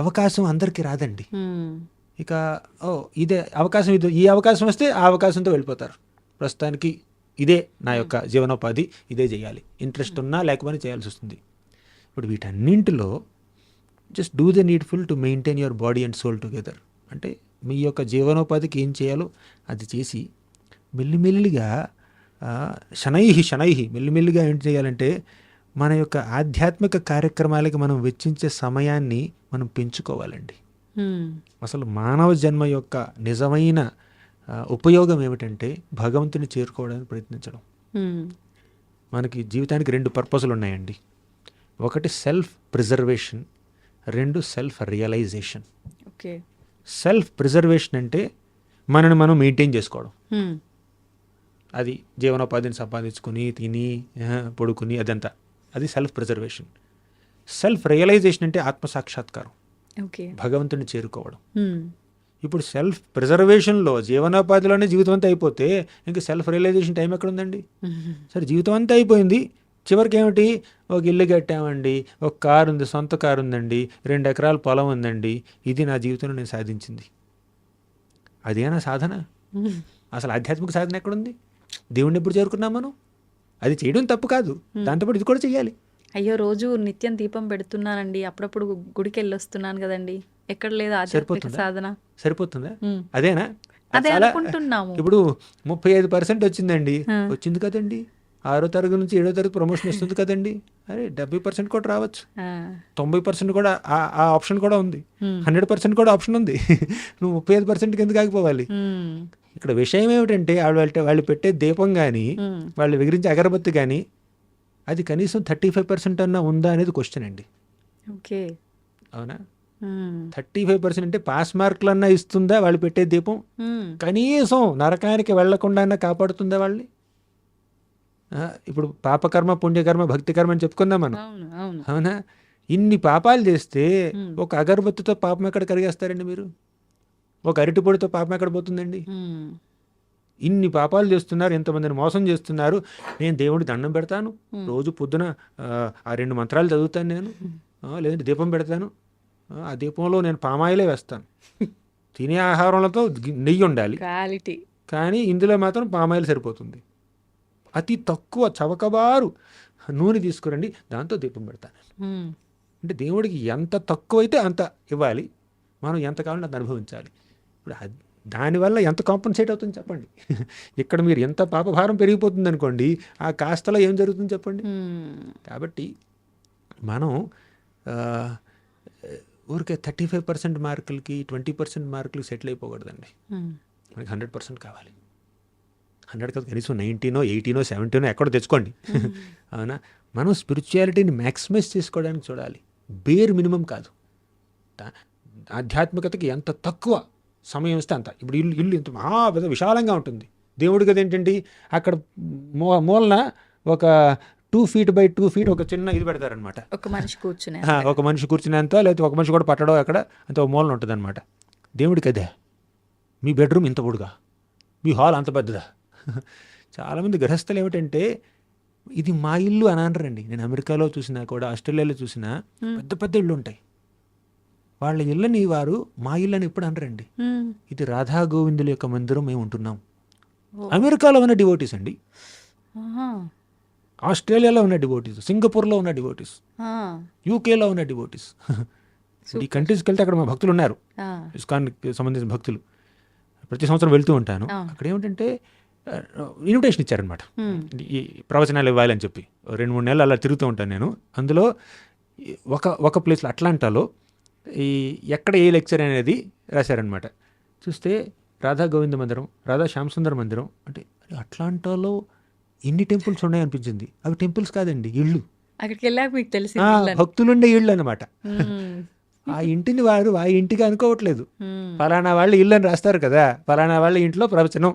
అవకాశం అందరికీ రాదండి. మ్మ్. ఇక ఇదే అవకాశం, ఇది ఈ అవకాశం వస్తే ఆ అవకాశంతో వెళ్ళిపోతారు. ప్రస్తుతానికి ఇదే నా యొక్క జీవనోపాధి, ఇదే చేయాలి, ఇంట్రెస్ట్ ఉన్నా లేకపోయినా చేయాల్సి వస్తుంది. ఇప్పుడు వీటన్నింటిలో just do the needful to maintain your body and soul together. అంటే మీ యొక్క జీవనోపాధికి ఏం చేయాలో అది చేసి మెల్లిమెల్లిగా శనైహి మెల్లిమెల్లిగా ఏం చేయాలంటే మన యొక్క ఆధ్యాత్మిక కార్యక్రమాలకి మనం వెచ్చించే సమయాన్ని మనం పెంచుకోవాలండి. మ్మ్. అసలు మానవ జన్మ యొక్క నిజమైన ఉపయోగం ఏమిటంటే భగవంతుని చేరుకోవడానికి ప్రయత్నించడం. మ్మ్. మనకి జీవితానికి 2 పర్పస్లు ఉన్నాయండి. ఒకటి self preservation, 2 self realization. Okay. Self preservation అంటే మనని మనం మెయింటైన్ చేసుకోవడం, మ్మ్. అది జీవనోపాధిని సంపాదించుకుని తిని పడుకుని అదంతా, అది సెల్ఫ్ ప్రిజర్వేషన్. సెల్ఫ్ రియలైజేషన్ అంటే ఆత్మసాక్షాత్కారం, ఓకే. భగవంతుని చేరుకోవడం. మ్మ్. ఇప్పుడు సెల్ఫ్ ప్రిజర్వేషన్లో జీవనోపాధిలోనే జీవితం అంతా అయిపోతే ఇంక సెల్ఫ్ రియలైజేషన్ టైం ఎక్కడ ఉందండి? మ్మ్. సరే జీవితం అంతా అయిపోయింది, చివరికి ఏమిటి? ఒక ఇల్లు కట్టామండి, ఒక కారు ఉంది, సొంత కారు ఉందండి, 2 ఎకరాల పొలం ఉందండి, ఇది నా జీవితంలో నేను సాధించింది. అదేనా సాధన? మ్మ్. అసలు ఆధ్యాత్మిక సాధన ఎక్కడుంది? దేవుణ్ణి ఎప్పుడు చేరుకున్నాం మనం? అది చేయడం తప్పు కాదు, దాంతోపాటు ఇది కూడా చేయాలి. అయ్యో, రోజు నిత్యం దీపం పెడుతున్నానండి, అప్పుడప్పుడు గుడికి వెళ్ళొస్తున్నాను కదండి, ఎక్కడ లేదు ఆధ్యాత్మిక సాధన. సరిపోతుందా? మ్మ్. అదేనా? అదే చాలా అనుకుంటున్నాము. ఇప్పుడు 35% వచ్చిందండి, వచ్చింది కదండి. 6వ తరగతి నుంచి 7వ తరగతి ప్రమోషన్ వస్తుంది కదండి. అరే 70% కూడా రావచ్చు, ఆ. 90% కూడా ఆ ఆప్షన్ కూడా ఉంది, మ్మ్. 100% కూడా ఆప్షన్ ఉంది. నువ్వు 35% ఎందుకు ఆగిపోవాలి? మ్మ్. ఇక్కడ విషయం ఏమిటంటే వాళ్ళు పెట్టే దీపం కానీ మ్మ్. వాళ్ళు వెగిరించే అగరబత్తి కానీ అది కనీసం 35% అన్నా ఉందా అనేది క్వశ్చన్ అండి. ఓకే. అవునా? మ్మ్. 35% అంటే పాస్ మార్కులన్నా ఇస్తుందా వాళ్ళు పెట్టే దీపం? మ్మ్. కనీసం నరకానికి వెళ్లకుండా కాపాడుతుందా వాళ్ళని? ఇప్పుడు పాపకర్మ, పుణ్యకర్మ, భక్తికర్మ అని చెప్పుకుందాం మనం, అవును, అవును. అవునా? ఇన్ని పాపాలు చేస్తే మ్మ్. ఒక అగరబత్తితో పాపం ఎక్కడ కరిగేస్తారండి మీరు? ఒక అరటిపొడితో పాపం ఎక్కడ పోతుందండి? మ్మ్. ఇన్ని పాపాలు చేస్తున్నారు, ఎంతమందిని మోసం చేస్తున్నారు. నేను దేవుడి దండం పెడతాను, రోజు పొద్దున ఆ 2 మంత్రాలు చదువుతాను నేను, లేదంటే దీపం పెడతాను, ఆ దీపంలో నేను పామాయిలే వేస్తాను. తినే ఆహారంలో నెయ్యి ఉండాలి, క్వాలిటీ. కానీ ఇందులో మాత్రం పామాయిల్ సరిపోతుంది. అతి తక్కువ చవకబారు నూనె తీసుకురండి, దాంతో దీపం పెడతాను. మ్మ్. అంటే దేవుడికి ఎంత తక్కువైతే అంత ఇవ్వాలి, మనం ఎంత కావాలంటే అంత అనుభవించాలి. ఇప్పుడు దానివల్ల ఎంత కాంపన్సేట్ అవుతుంది చెప్పండి? ఇక్కడ మీరు ఎంత పాపభారం పెరిగిపోతుంది అనుకోండి, ఆ కాస్తలో ఏం జరుగుతుంది చెప్పండి? మ్మ్. కాబట్టి మనం ఊరికే 35% మార్కులకి 20% మార్కులకి సెటిల్ అయిపోకూడదండి. మ్మ్. మనకి 100% కావాలి. 100 కాదు, కనీసం 90నో 80నో 70నో ఎక్కడో తెచ్చుకోండి. అవునా? మనం స్పిరిచువాలిటీని మ్యాక్సిమైజ్ చేసుకోవడానికి చూడాలి, బేర్ మినిమం కాదు. ఆధ్యాత్మికతకి ఎంత తక్కువ సమయం ఇస్తే అంత. ఇప్పుడు ఇల్లు ఇంత పెద్ద విశాలంగా ఉంటుంది, దేవుడి గది ఏంటండి అక్కడ మూలన ఒక 2 feet by 2 feet ఒక చిన్న ఇది పెడతారనమాట. ఒక మనిషి కూర్చునే. ఒక మనిషి కూర్చునేంత, లేకపోతే ఒక మనిషి కూడా పట్టడం అక్కడ అంత ఒక మూలన ఉంటుంది అనమాట. దేవుడికి అదే. మీ బెడ్రూమ్ ఇంత పొడుగా, మీ హాల్ అంత పెద్దదా? చాలామంది గృహస్థులు ఏమిటంటే ఇది మా ఇల్లు అని అనరండి. నేను అమెరికాలో చూసినా కూడా, ఆస్ట్రేలియాలో చూసినా పెద్ద పెద్ద ఇళ్ళు ఉంటాయి, వాళ్ళ ఇళ్ళని వారు మా ఇల్లు అని ఎప్పుడు అనరండి. మ్మ్. ఇది రాధా గోవిందుల యొక్క మందిరం మేము ఉంటున్నాం. అమెరికాలో ఉన్న డివోటీస్ అండి, ఆహా. ఆస్ట్రేలియాలో ఉన్న డివోటీస్, సింగపూర్లో ఉన్న డివోటీస్, ఆ. యూకేలో ఉన్న డివోటీస్. ఈ కంట్రీస్కి వెళ్తే అక్కడ మా భక్తులు ఉన్నారు, ఆ. ఇస్కాన్కి సంబంధించిన భక్తులు. ప్రతి సంవత్సరం వెళ్తూ ఉంటాను. అక్కడ ఏమిటంటే ఇన్విటేషన్ ఇచ్చారనమాట, ఈ ప్రవచనాలు ఇవ్వాలని చెప్పి. 2-3 నెలలు అలా తిరుగుతూ ఉంటాను నేను. అందులో ఒక ప్లేస్లో అట్లాంటాలో ఎక్కడ ఏ లెక్చర్ అనేది రాశారనమాట. చూస్తే రాధా గోవింద మందిరం, రాధా శ్యామసుందర్ మందిరం అంటే అట్లాంటాలో ఇన్ని టెంపుల్స్ ఉన్నాయి అనిపించింది. అవి టెంపుల్స్ కాదండి, ఇళ్ళు. అక్కడికి వెళ్ళాక మీకు తెలిసి భక్తులుండే ఇళ్ళు అనమాట. ఆ ఇంటిని వారు ఆ ఇంటిగా అనుకోవట్లేదు. ఫలానా వాళ్ళు ఇల్లు అని రాస్తారు కదా, ఫలానా వాళ్ళ ఇంట్లో ప్రవచనం,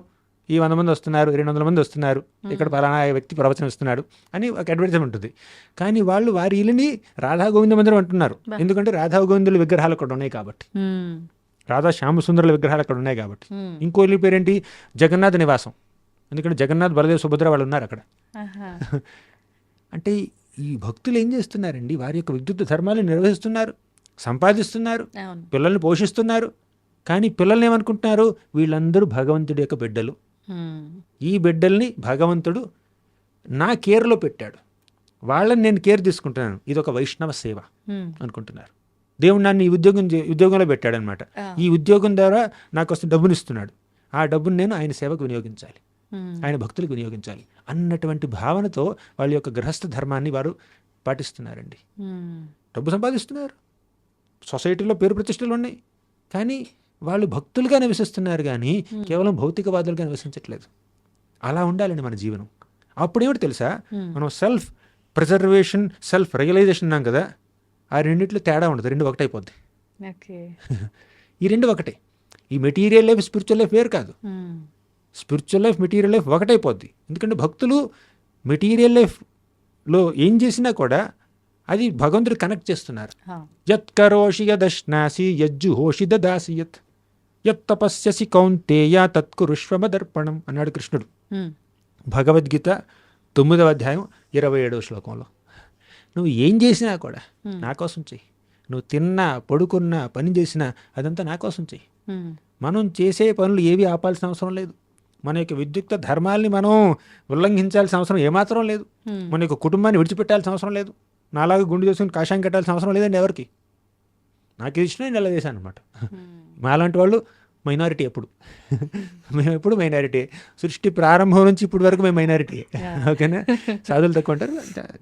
ఈ 100 మంది వస్తున్నారు, 200 మంది వస్తున్నారు, ఇక్కడ ఫలానా వ్యక్తి ప్రవచనం ఇస్తున్నాడు అని ఒక అడ్వర్టైజ్మెంట్ ఉంటుంది. కానీ వాళ్ళు వారి ఇల్లుని రాధా గోవింద మందిరం అంటున్నారు, ఎందుకంటే రాధా గోవిందుల విగ్రహాలు కూడా ఉన్నాయి కాబట్టి. రాధా శ్యామసుందరుల విగ్రహాలు అక్కడ ఉన్నాయి కాబట్టి. హ్మ్. ఇంకో ఇల్లు పేరేంటి, జగన్నాథ నివాసం. ఎందుకంటే జగన్నాథ్, బలదేవ్, సుభద్ర వాళ్ళు ఉన్నారు అక్కడ. ఆహా. అంటే ఈ భక్తులు ఏం చేస్తున్నారండి, వారి యొక్క విద్యుత్ ధర్మాలను నిర్వహిస్తున్నారు, సంపాదిస్తున్నారు, అవును. పిల్లల్ని పోషిస్తున్నారు. కానీ పిల్లల్ని ఏమనుకుంటున్నారు, వీళ్ళందరూ భగవంతుడి యొక్క బిడ్డలు, హ్మ్. ఈ బిడ్డల్ని భగవంతుడు నా కేర్లో పెట్టాడు, వాళ్ళని నేను కేర్ తీసుకుంటున్నాను, ఇది ఒక వైష్ణవ సేవ హ్మ్. అనుకుంటున్నారు. దేవుడు నన్ను ఈ ఉద్యోగంలో పెట్టాడనమాట. ఆ. ఈ ఉద్యోగం ద్వారా నాకు వస్తే డబ్బుని ఇస్తున్నాడు, ఆ డబ్బుని నేను ఆయన సేవకు వినియోగించాలి, హ్మ్. ఆయన భక్తులకు వినియోగించాలి అన్నటువంటి భావనతో వాళ్ళ యొక్క గృహస్థ ధర్మాన్ని వారు పాటిస్తున్నారండి. హ్మ్. డబ్బు సంపాదిస్తున్నారు, సొసైటీలో పేరు ప్రతిష్టలు ఉన్నాయి, కానీ వాళ్ళు భక్తులుగా నివసిస్తున్నారు కానీ కేవలం భౌతికవాదులుగా నివసించట్లేదు. అలా ఉండాలండి మన జీవనం. అప్పుడేమిటి తెలుసా, మనం సెల్ఫ్ ప్రిజర్వేషన్, సెల్ఫ్ రియలైజేషన్ అన్నాం కదా, ఆ రెండిట్లో తేడా ఉండదు, రెండు ఒకటైపోద్ది. ఓకే. ఈ రెండు ఒకటే. ఈ మెటీరియల్ లైఫ్, స్పిరిచువల్ లైఫ్ వేరు కాదు. Hmm. Spiritual life, material life ఒకటైపోద్ది. ఎందుకంటే భక్తులు మెటీరియల్ లైఫ్లో ఏం చేసినా కూడా అది భగవంతుడు కనెక్ట్ చేస్తున్నారు. ఆ. యత్ కరోషి యదశ్నాసి యజ్జుహోషి దదాసి యత్ యత్ తపస్యసి కౌంతేయ తత్కురుష్వమదర్పణం అన్నాడు కృష్ణుడు హ్మ్. భగవద్గీత 9వ అధ్యాయం 27వ శ్లోకంలో. నువ్వు ఏం చేసినా కూడా నా కోసం చెయ్యి. నువ్వు తిన్నా, పడుకున్నా, పని చేసినా అదంతా నా కోసం చెయ్యి. హ్మ్. మనం చేసే పనులు ఏవి ఆపాల్సిన అవసరం లేదు. మన యొక్క విద్యుక్త ధర్మాల్ని మనం ఉల్లంఘించాల్సిన అవసరం ఏమాత్రం లేదు. మన యొక్క కుటుంబాన్ని విడిచిపెట్టాల్సిన అవసరం లేదు. నాలాగా గుండు చేసుకుని కాషాయం కట్టాల్సిన అవసరం లేదండి ఎవరికి. నాకు ఇది ఇష్టం, నేను ఇలా చేశాను అనమాట. మాలాంటి వాళ్ళు మైనారిటీ ఎప్పుడు. మేము ఎప్పుడు మైనారిటీ. సృష్టి ప్రారంభం నుంచి ఇప్పటి వరకు మేము మైనారిటీ. ఓకేనా. సాధువులు తక్కువ ఉంటారు.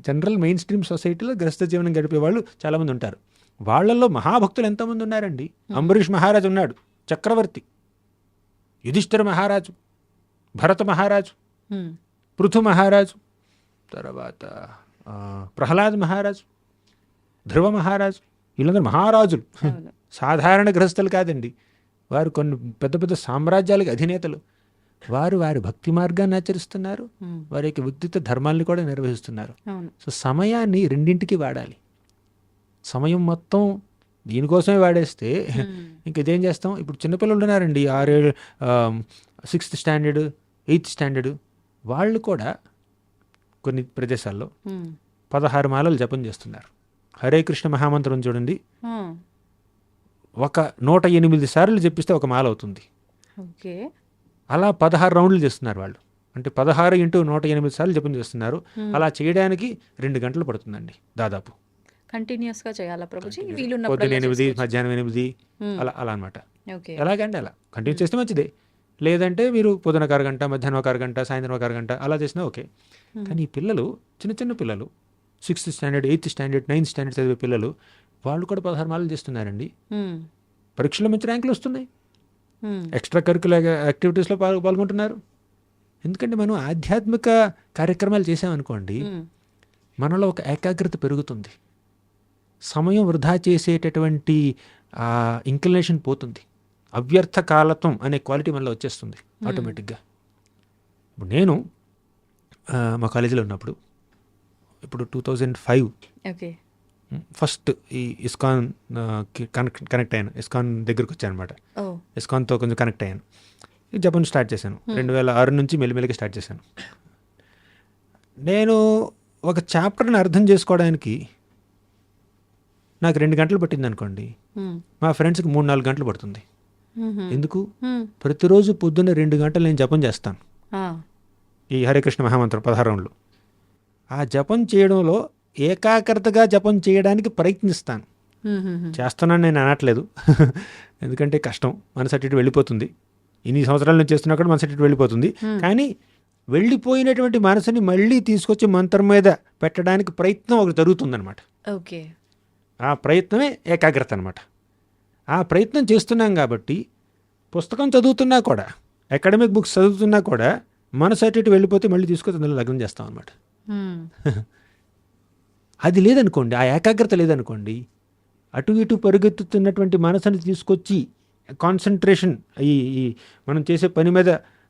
జనరల్ మెయిన్ స్ట్రీమ్ సొసైటీలో గ్రస్త జీవనం గడిపే వాళ్ళు చాలామంది ఉంటారు. వాళ్ళల్లో మహాభక్తులు ఎంతమంది ఉన్నారండి. అంబరీష్ మహారాజు ఉన్నాడు, చక్రవర్తి. యుధిష్ఠిర మహారాజు, భరత మహారాజు, హ్మ్. పృథు మహారాజు, తర్వాత ప్రహ్లాద్ మహారాజు, ధ్రువ మహారాజు, వీళ్ళందరూ మహారాజులు. అవును. సాధారణ గృహస్థులు కాదండి. వారు కొన్ని పెద్ద పెద్ద సామ్రాజ్యాలకు అధినేతలు. వారు వారి భక్తి మార్గాన్ని ఆచరిస్తున్నారు, హ్మ్. వారి యొక్క విద్యుత్ ధర్మాల్ని కూడా నిర్వహిస్తున్నారు. అవును. సో సమయాన్ని రెండింటికి వాడాలి. సమయం మొత్తం దీనికోసమే వాడేస్తే ఇంక ఇదేం చేస్తాం. ఇప్పుడు చిన్నపిల్లలు ఉన్నారండి, 6th స్టాండర్డ్ 8th స్టాండర్డ్, వాళ్ళు కూడా కొన్ని ప్రదేశాల్లో హ్మ్. 16 మాలలు జపం చేస్తున్నారు. హరే కృష్ణ మహామంత్రం చూడండి, హ్మ్. ఒక 108 సార్లు జపిస్తే ఒక మాల అవుతుంది. ఓకే. అలా 16 రౌండ్లు చేస్తున్నారు వాళ్ళు. అంటే 16 × 108 సార్లు జపం చేస్తున్నారు. అలా చేయడానికి 2 గంటలు పడుతుందండి దాదాపు. కంటిన్యూస్ గా చేయాలా ప్రభుజీ? పొద్దున వీలున్నప్పుడు 8, మధ్యాహ్నం 8, అలా అలా అనమాట. ఓకే. ఎలాగంటే అలా కంటిన్యూ చేస్తే మంచిదే. లేదంటే మీరు పొద్దున ఒక అరగంట, మధ్యాహ్నం ఒక అరగంట, సాయంత్రం ఒక అరగంట అలా చేసినా ఓకే. కానీ ఈ పిల్లలు, చిన్న చిన్న పిల్లలు, 6th standard 8th standard 9th standard చదివే పిల్లలు, వాళ్ళు కూడా 16 మాలలు చేస్తున్నారండి. హ్మ్. పరీక్షలో మంచి ర్యాంకులు వస్తున్నాయి, హ్మ్. ఎక్స్ట్రా కరికులర్ యాక్టివిటీస్లో పాల్గొంటున్నారు. ఎందుకంటే మనం ఆధ్యాత్మిక కార్యక్రమాలు చేసామనుకోండి, హ్మ్. మనలో ఒక ఏకాగ్రత పెరుగుతుంది, సమయం వృధా చేసేటటువంటి ఇంక్లినేషన్ పోతుంది, అవ్యర్థ కాలత్వం అనే క్వాలిటీ మనలో వచ్చేస్తుంది ఆటోమేటిక్గా. ఇప్పుడు నేను మా కాలేజీలో ఉన్నప్పుడు, ఇప్పుడు 2005 ఓకే. ఫస్ట్ ఈ ఇస్కాన్ కనెక్ట్ అయ్యాను. ఇస్కాన్ దగ్గరికి వచ్చాను అనమాట. ఓ. ఇస్కాన్తో కొంచెం కనెక్ట్ అయ్యాను. ఈ జపం స్టార్ట్ చేశాను. 2006 నుంచి మెల్లిమెల్లిగా స్టార్ట్ చేశాను. నేను ఒక చాప్టర్ని అర్థం చేసుకోవడానికి నాకు 2 గంటలు పట్టింది అనుకోండి, హ్మ్. మా ఫ్రెండ్స్కి 3-4 గంటలు పడుతుంది. మ్మ్. ఎందుకు? హ్మ్. ప్రతిరోజు పొద్దున్న 2 గంటలు నేను జపం చేస్తాను, ఆ. ఈ హరికృష్ణ మహామంత్రం 16 రౌండ్లు. ఆ జపం చేయడంలో ఏకాగ్రతగా జపం చేయడానికి ప్రయత్నిస్తాను. మ్మ్. చేస్తున్నాను నేను అనట్లేదు, ఎందుకంటే కష్టం, మనసు అటు ఇటు వెళ్ళిపోతుంది. ఇన్ని సంవత్సరాలు నేను చేస్తున్నా కూడా మనసు అటు ఇటు వెళ్ళిపోతుంది. కానీ వెళ్ళిపోయినటువంటి మనసుని మళ్ళీ తీసుకొచ్చి మంత్రం మీద పెట్టడానికి ప్రయత్నం ఒకటి జరుగుతుందన్నమాట. ఓకే. ఆ ప్రయత్నమే ఏకాగ్రత అనమాట. ఆ ప్రయత్నం చేస్తున్నాం కాబట్టి పుస్తకం చదువుతున్నా కూడా, అకాడమిక్ బుక్స్ చదువుతున్నా కూడా మనసు అటు ఇటు వెళ్ళిపోతే మళ్ళీ తీసుకొచ్చి అందులో లగ్నం చేస్తాం అనమాట. హ్మ్. అది లేదనుకోండి, ఆ ఏకాగ్రత లేదనుకోండి, అటు ఇటు పరుగెత్తుతున్నటువంటి మనసుని తీసుకొచ్చి కాన్సన్ట్రేషన్ ఈ మనం చేసే పని మీద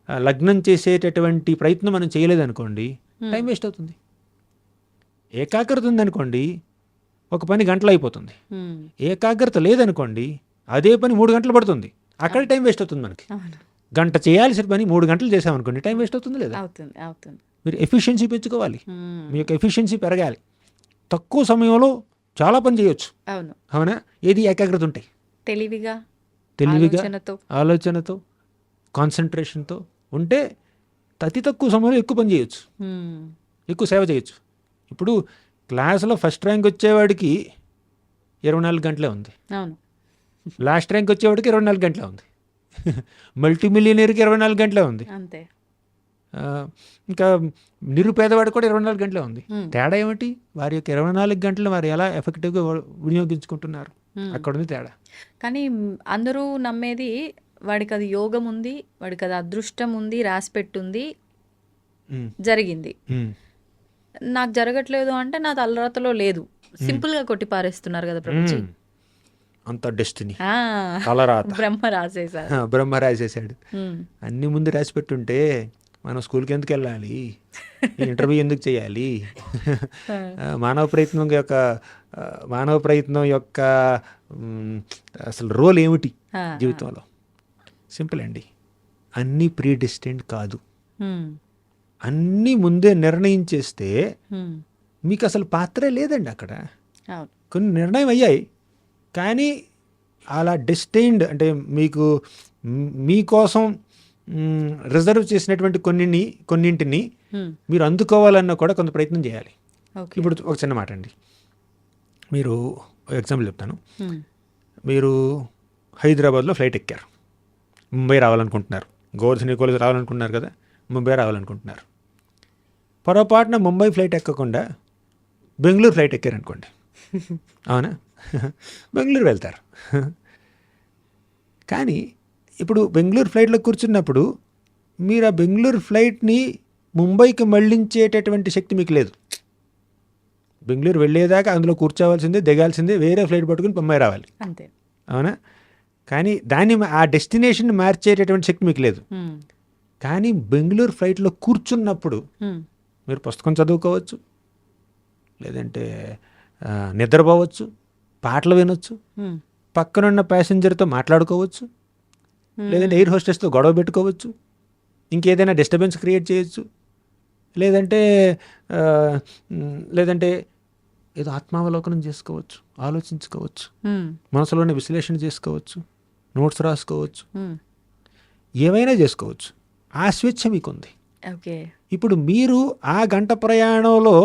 లగ్నం చేసేటటువంటి ప్రయత్నం మనం చేయలేదనుకోండి, టైం వేస్ట్ అవుతుంది. ఏకాగ్రత ఉందనుకోండి, ఒక పని గంటలు అయిపోతుంది. హ్మ్. ఏకాగ్రత లేదనుకోండి, అదే పని 3 గంటలు పడుతుంది. అక్కడ టైం వేస్ట్ అవుతుంది మనకి. అవును. గంట చేయాల్సిన పని 3 గంటలు చేసామనుకోండి, టైం వేస్ట్ అవుతుంది లేదా? అవుతుంది. అవుతుంది. మీరు ఎఫిషియన్సీ పెంచుకోవాలి, హ్మ్. మీ యొక్క ఎఫిషియన్సీ పెరగాలి. తక్కువ సమయంలో చాలా పని చేయొచ్చు, అవును. అవునా? ఏది ఏకాగ్రత ఉంటాయి, తెలివిగా తెలివిగా, ఆలోచనతో. ఆలోచనతో, కాన్సన్ట్రేషన్తో ఉంటే అతి తక్కువ సమయంలో ఎక్కువ పని చేయొచ్చు, హ్మ్. ఎక్కువ సేవ చేయొచ్చు. ఇప్పుడు క్లాసులో ఫస్ట్ ర్యాంక్ వచ్చేవాడికి 24 గంటలే ఉంది, అవును. లాస్ట్ ర్యాంక్ వచ్చేవాడికి 24 గంటలే ఉంది, మల్టీ మిలియనీర్కి 24 గంటలే ఉంది, అంతే. ఆ, ఇంకా నిరుపేదవాడు కూడా 24 గంటలే ఉంది. హ్మ్. తేడా ఏమిటి? వారి యొక్క 24 గంటలు వారు ఎలా ఎఫెక్టివ్గా వినియోగించుకుంటున్నారు, హ్మ్. అక్కడ ఉంది తేడా. కానీ అందరూ నమ్మేది వాడికి అది యోగం ఉంది, వాడికి అది అదృష్టం ఉంది, రాసి పెట్టుంది, ఉమ్, జరిగింది. ఉమ్, నాకు జరగట్లేదు అంటే నా తలరాతలో లేదు. సింపుల్గా కొట్టి పారేస్తున్నారు కదా ప్రభుజీ. ఉమ్. అంత డెస్టినీ, ఆ, తలరాత బ్రహ్మ రాసేశారు. బ్రహ్మ రాసేసాడు. హ్మ్. అన్ని ముందు రాసి పెట్టుంటే మనం స్కూల్కి ఎందుకు వెళ్ళాలి, ఇంటర్వ్యూ ఎందుకు చేయాలి, మానవ ప్రయత్నం యొక్క అసలు రోల్ ఏమిటి ఆ, జీవితంలో? సింపుల్ అండి, అన్నీ ప్రీ డెస్టిన్డ్ కాదు. హ్మ్. అన్నీ ముందే నిర్ణయించేస్తే హ్మ్. మీకు అసలు పాత్రే లేదండి అక్కడ. అవును. కొన్ని నిర్ణయం అయ్యాయి, కానీ అలా డెస్టైన్డ్ అంటే మీకు మీకోసం రిజర్వ్ చేసినటువంటి కొన్నింటిని హ్మ్. మీరు అందుకోవాలన్నా కూడా కొంత ప్రయత్నం చేయాలి. ఓకే. ఇప్పుడు ఒక చిన్న మాట అండి, మీరు ఎగ్జాంపుల్ చెప్తాను. హ్మ్. మీరు హైదరాబాద్లో ఫ్లైట్ ఎక్కారు, ముంబై రావాలనుకుంటున్నారు, గోవర్ధన్ కాలేజ్ రావాలనుకుంటున్నారు కదా, ముంబై రావాలనుకుంటున్నారు. పొరపాటున ముంబై ఫ్లైట్ ఎక్కకుండా బెంగళూరు ఫ్లైట్ ఎక్కారనుకోండి, అవునా? బెంగళూరు వెళ్తారు. కానీ ఇప్పుడు బెంగళూరు ఫ్లైట్లో కూర్చున్నప్పుడు మీరు ఆ బెంగళూరు ఫ్లైట్ని ముంబైకి మళ్ళించేటటువంటి శక్తి మీకు లేదు. బెంగళూరు వెళ్ళేదాకా అందులో కూర్చోవాల్సిందే, దిగాల్సిందే, వేరే ఫ్లైట్ పట్టుకుని ముంబై రావాలి, అంతే. అవునా? కానీ ఆ డెస్టినేషన్ మార్చేటటువంటి శక్తి మీకు లేదు. హ్మ్. కానీ బెంగళూరు ఫ్లైట్లో కూర్చున్నప్పుడు హ్మ్. మీరు పుస్తకం చదువుకోవచ్చు, లేదంటే నిద్రపోవచ్చు, పాటలు వినొచ్చు, హ్మ్. పక్కనున్న ప్యాసింజర్తో మాట్లాడుకోవచ్చు, లేదంటే ఎయిర్ హోస్టెస్తో గొడవ పెట్టుకోవచ్చు, ఇంకేదైనా డిస్టర్బెన్స్ క్రియేట్ చేయొచ్చు, లేదంటే లేదంటే ఏదో ఆత్మావలోకనం చేసుకోవచ్చు, ఆలోచించుకోవచ్చు, హ్మ్. మనసులోనే విశ్లేషణ చేసుకోవచ్చు, నోట్స్ రాసుకోవచ్చు, హ్మ్. ఏమైనా చేసుకోవచ్చు. ఆ స్వేచ్ఛ మీకుంది. ఓకే. ఇప్పుడు మీరు ఆ గంట ప్రయాణంలో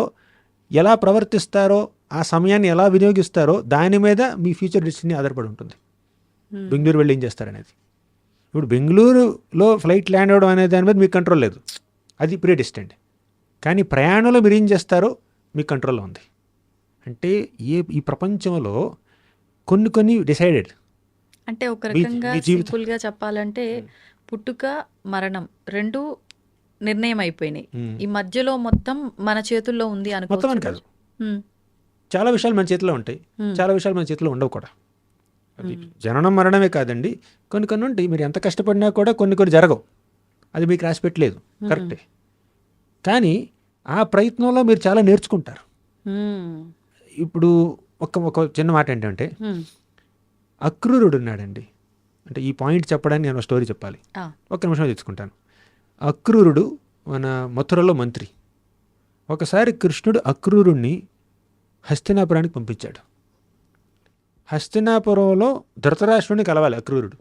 ఎలా ప్రవర్తిస్తారో, ఆ సమయాన్ని ఎలా వినియోగిస్తారో దాని మీద మీ ఫ్యూచర్ డెస్టినీ ఆధారపడి ఉంటుంది. హ్మ్. బెంగళూరు వెళ్ళి ఏం చేస్తారనేది. ఇప్పుడు బెంగళూరులో ఫ్లైట్ ల్యాండ్ అవ్వడం అనే దాని మీద మీకు కంట్రోల్ లేదు, అది ప్రీ డెస్టిన్డ్. కానీ ప్రయాణంలో మీరు ఏం చేస్తారో మీ కంట్రోల్లో ఉంది. అంటే ఈ ప్రపంచంలో కొన్ని డిసైడెడ్. అంటే ఒక మీ రకంగా జీవితం. సింపుల్గా చెప్పాలంటే పుట్టుక మరణం రెండు నిర్ణయం అయిపోయినాయి. ఈ మధ్యలో మొత్తం మన చేతుల్లో ఉంది మొత్తం అని అనుకోవచ్చు. కాదు, హ్మ్. చాలా విషయాలు మన చేతిలో ఉంటాయి, Hmm. చాలా విషయాలు మన చేతిలో ఉండవు కూడా. అది జననం మరణమే కాదండి, కొన్ని ఉంటాయి. మీరు ఎంత కష్టపడినా కూడా కొన్ని జరగవు, అది మీకు రాసి పెట్టలేదు, కరెక్టే. కానీ ఆ ప్రయత్నంలో మీరు చాలా నేర్చుకుంటారు. హ్మ్. ఇప్పుడు ఒక చిన్న మాట ఏంటంటే, హ్మ్. అక్రూరుడు ఉన్నాడండి. అంటే ఈ పాయింట్ చెప్పడానికి నేను స్టోరీ చెప్పాలి, ఆ. ఒక్క నిమిషం తెచ్చుకుంటాను. అక్రూరుడు మన మథురలో మంత్రి. ఒకసారి కృష్ణుడు అక్రూరుణ్ణి హస్తినాపురానికి పంపించాడు. హస్తినాపురంలో ధృతరాష్ట్రుడిని కలవాలి అక్రూరుడు.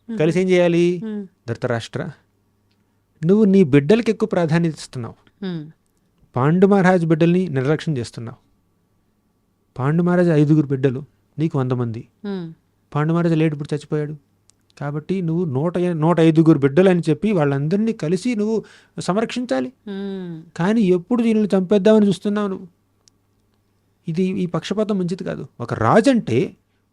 కలిసి ఏం చేయాలి? హ్మ్. ధృతరాష్ట్ర, నువ్వు నీ బిడ్డలకి ఎక్కువ ప్రాధాన్యత ఇస్తున్నావు, హ్మ్. పాండు మహారాజు బిడ్డల్ని నిర్లక్ష్యం చేస్తున్నావు. పాండు మహారాజు 5 బిడ్డలు, నీకు 100 మంది. హ్మ్. పాండు మహారాజు లేటు ఇప్పుడు చచ్చిపోయాడు, కాబట్టి నువ్వు 105 బిడ్డలు అని చెప్పి వాళ్ళందరినీ కలిసి నువ్వు సంరక్షించాలి. హ్మ్. కానీ ఎప్పుడు దీనిని చంపేద్దామని చూస్తున్నావు నువ్వు. ఈ పక్షపాతం మంచిది కాదు. ఒక రాజు అంటే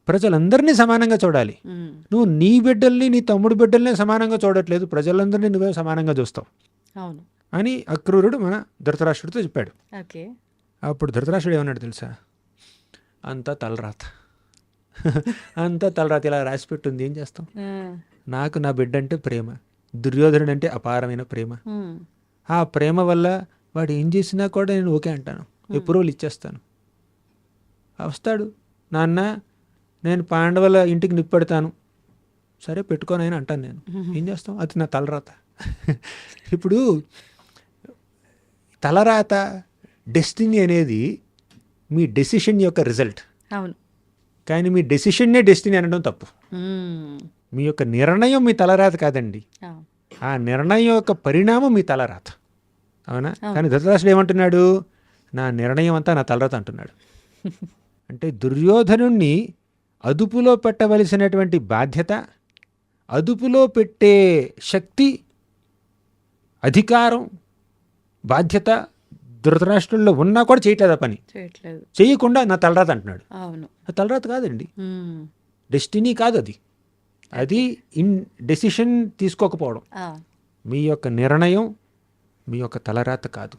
ప్రజలందరినీ సమానంగా చూడాలి. హ్మ్. నువ్వు నీ బిడ్డల్ని, నీ తమ్ముడు బిడ్డల్ని సమానంగా చూడట్లేదు, ప్రజలందరినీ నువ్వే సమానంగా చూస్తావు అవును. అని అక్రూరుడు మన ధృతరాష్ట్రుడితో చెప్పాడు. ఓకే. అప్పుడు ధృతరాష్ట్రుడు ఏమన్నాడు తెలుసా? అంతా తలరాత, అంతా తలరాత, ఇలా రాసి పెట్టుంది, ఏం చేస్తాం? నాకు నా బిడ్డ అంటే ప్రేమ, దుర్యోధనుడు అంటే అపారమైన ప్రేమ. హ్మ్. ఆ ప్రేమ వల్ల వాడు ఏం చేసినా కూడా నేను ఓకే అంటాను, ఎప్రూవల్ ఇచ్చేస్తాను. వస్తాడు, నాన్న నేను పాండవుల ఇంటికి నిప్పెడతాను, సరే పెట్టుకొని అని అంటాను నేను. ఏం చేస్తాం, అది నా తలరాత. ఇప్పుడు తలరాత, డెస్టినీ అనేది మీ డెసిషన్ యొక్క రిజల్ట్. అవును. కానీ మీ డెసిషన్నే డెస్టినీ అనడం తప్పు. మీ యొక్క నిర్ణయం మీ తలరాత కాదండి, ఆ నిర్ణయం యొక్క పరిణామం మీ తలరాత. అవునా? కానీ ధృతరాష్ట్రుడు ఏమంటున్నాడు, నా నిర్ణయం అంతా నా తలరాత అంటున్నాడు. అంటే దుర్యోధనుణ్ణి అదుపులో పెట్టవలసినటువంటి బాధ్యత, అదుపులో పెట్టే శక్తి, అధికారం, బాధ్యత ధృతరాష్ట్రుల్లో ఉన్నా కూడా చేయట్లేదు ఆ పని. చేయకుండా నా తలరాత అంటున్నాడు. అవును. ఆ తలరాత కాదండి, డెస్టినీ కాదు అది. అది డెసిషన్ తీసుకోకపోవడం. మీ యొక్క నిర్ణయం మీ యొక్క తలరాత కాదు.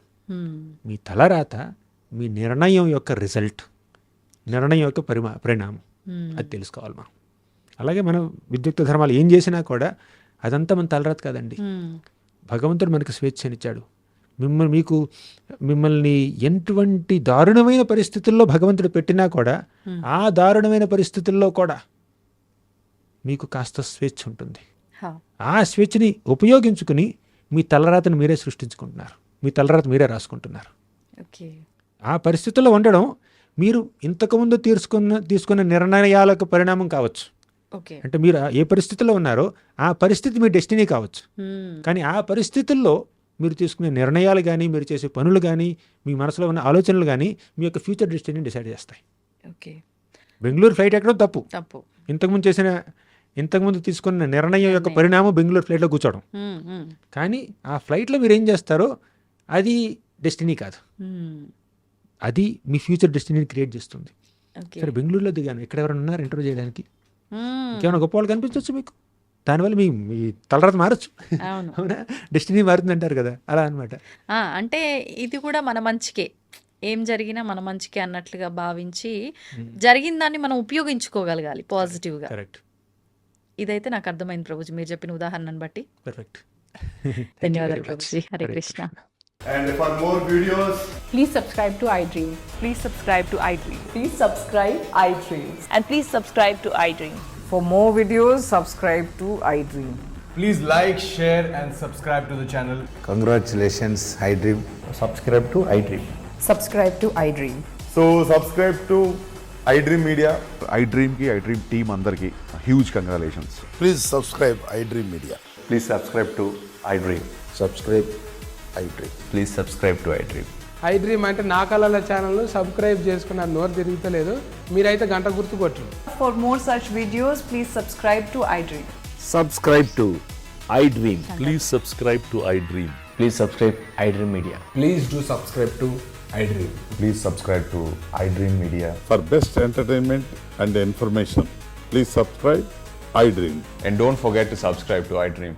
మీ తలరాత మీ నిర్ణయం యొక్క రిజల్ట్, నిర్ణయం యొక్క పరిణామం. అది తెలుసుకోవాలి మనం. అలాగే మనం విద్యుక్త ధర్మాలు ఏం చేసినా కూడా అదంతా మన తలరాత కాదండి. భగవంతుడు మనకు స్వేచ్ఛనిచ్చాడు. మిమ్మల్ని ఎటువంటి దారుణమైన పరిస్థితుల్లో భగవంతుడు పెట్టినా కూడా ఆ దారుణమైన పరిస్థితుల్లో కూడా మీకు కాస్త స్వేచ్ఛ ఉంటుంది. ఆ స్వేచ్ఛని ఉపయోగించుకుని మీ తలరాతను మీరే సృష్టించుకుంటున్నారు, మీ తలరాత మీరే రాసుకుంటున్నారు. ఆ పరిస్థితుల్లో ఉండడం మీరు ఇంతకుముందు తీసుకున్న నిర్ణయాలకు పరిణామం కావచ్చు. అంటే మీరు ఏ పరిస్థితుల్లో ఉన్నారో ఆ పరిస్థితి మీ డెస్టినీ కావచ్చు. కానీ ఆ పరిస్థితుల్లో మీరు తీసుకునే నిర్ణయాలు కానీ, మీరు చేసే పనులు కానీ, మీ మనసులో ఉన్న ఆలోచనలు కానీ మీ యొక్క ఫ్యూచర్ డెస్టినీని డిసైడ్ చేస్తాయి. బెంగళూరు ఫ్లైట్ ఎక్కడం తప్పు. ఇంతకుముందు తీసుకున్న నిర్ణయం యొక్క పరిణామం బెంగళూరు ఫ్లైట్లో కూర్చోవడం. కానీ ఆ ఫ్లైట్లో మీరు ఏం చేస్తారో అది డెస్టినీ కాదు, అది మీ ఫ్యూచర్ డెస్టినీని క్రియేట్ చేస్తుంది. సరే, బెంగళూరులో దిగాను, ఇక్కడ ఎవరైనా ఉన్నారు ఇంటర్వ్యూ చేయడానికి, ఇంకేమైనా గొప్ప వాళ్ళు కనిపించవచ్చు మీకు, దానివల్ల మీ తలరాత మారచ్చు. అవునా? డెస్టినీ మారుతుంది అంటారు కదా, అలా అనమాట. అంటే ఇది కూడా మన మంచికే, ఏం జరిగినా మన మంచికే అన్నట్లుగా భావించి జరిగిన దాన్ని మనం ఉపయోగించుకోగలగాలి పాజిటివ్గా. కరెక్ట్. ఇదైతే నాకు అర్థమైంది ప్రభుజీ, మీరు చెప్పిన ఉదాహరణను బట్టి. పర్ఫెక్ట్. ధన్యవాదాలు Prabhuji. Hare Krishna. And for more videos, please subscribe to iDream. Please subscribe to iDream. Please subscribe iDream. And please subscribe to iDream. For more videos, subscribe to iDream. please like, share and subscribe to the channel. Congratulations, iDream. Subscribe to iDream. Subscribe to iDream. So subscribe to iDream Media. iDream ki iDream team andarki huge congratulations. Please subscribe iDream Media. Please subscribe to iDream. Subscribe iDream. Please subscribe to iDream. iDream అంటే నా కళల channel subscribe చేసుకున్న నోరు తిరుగుతలేదు, మీరైతే గంట గుర్తు కొట్టండి. For more such videos, please subscribe to iDream. Subscribe to iDream. Please subscribe to iDream. Please subscribe iDream Media. Please do subscribe to iDream. Please subscribe to iDream Media. For best entertainment and information, please subscribe iDream. And don't forget to subscribe to iDream.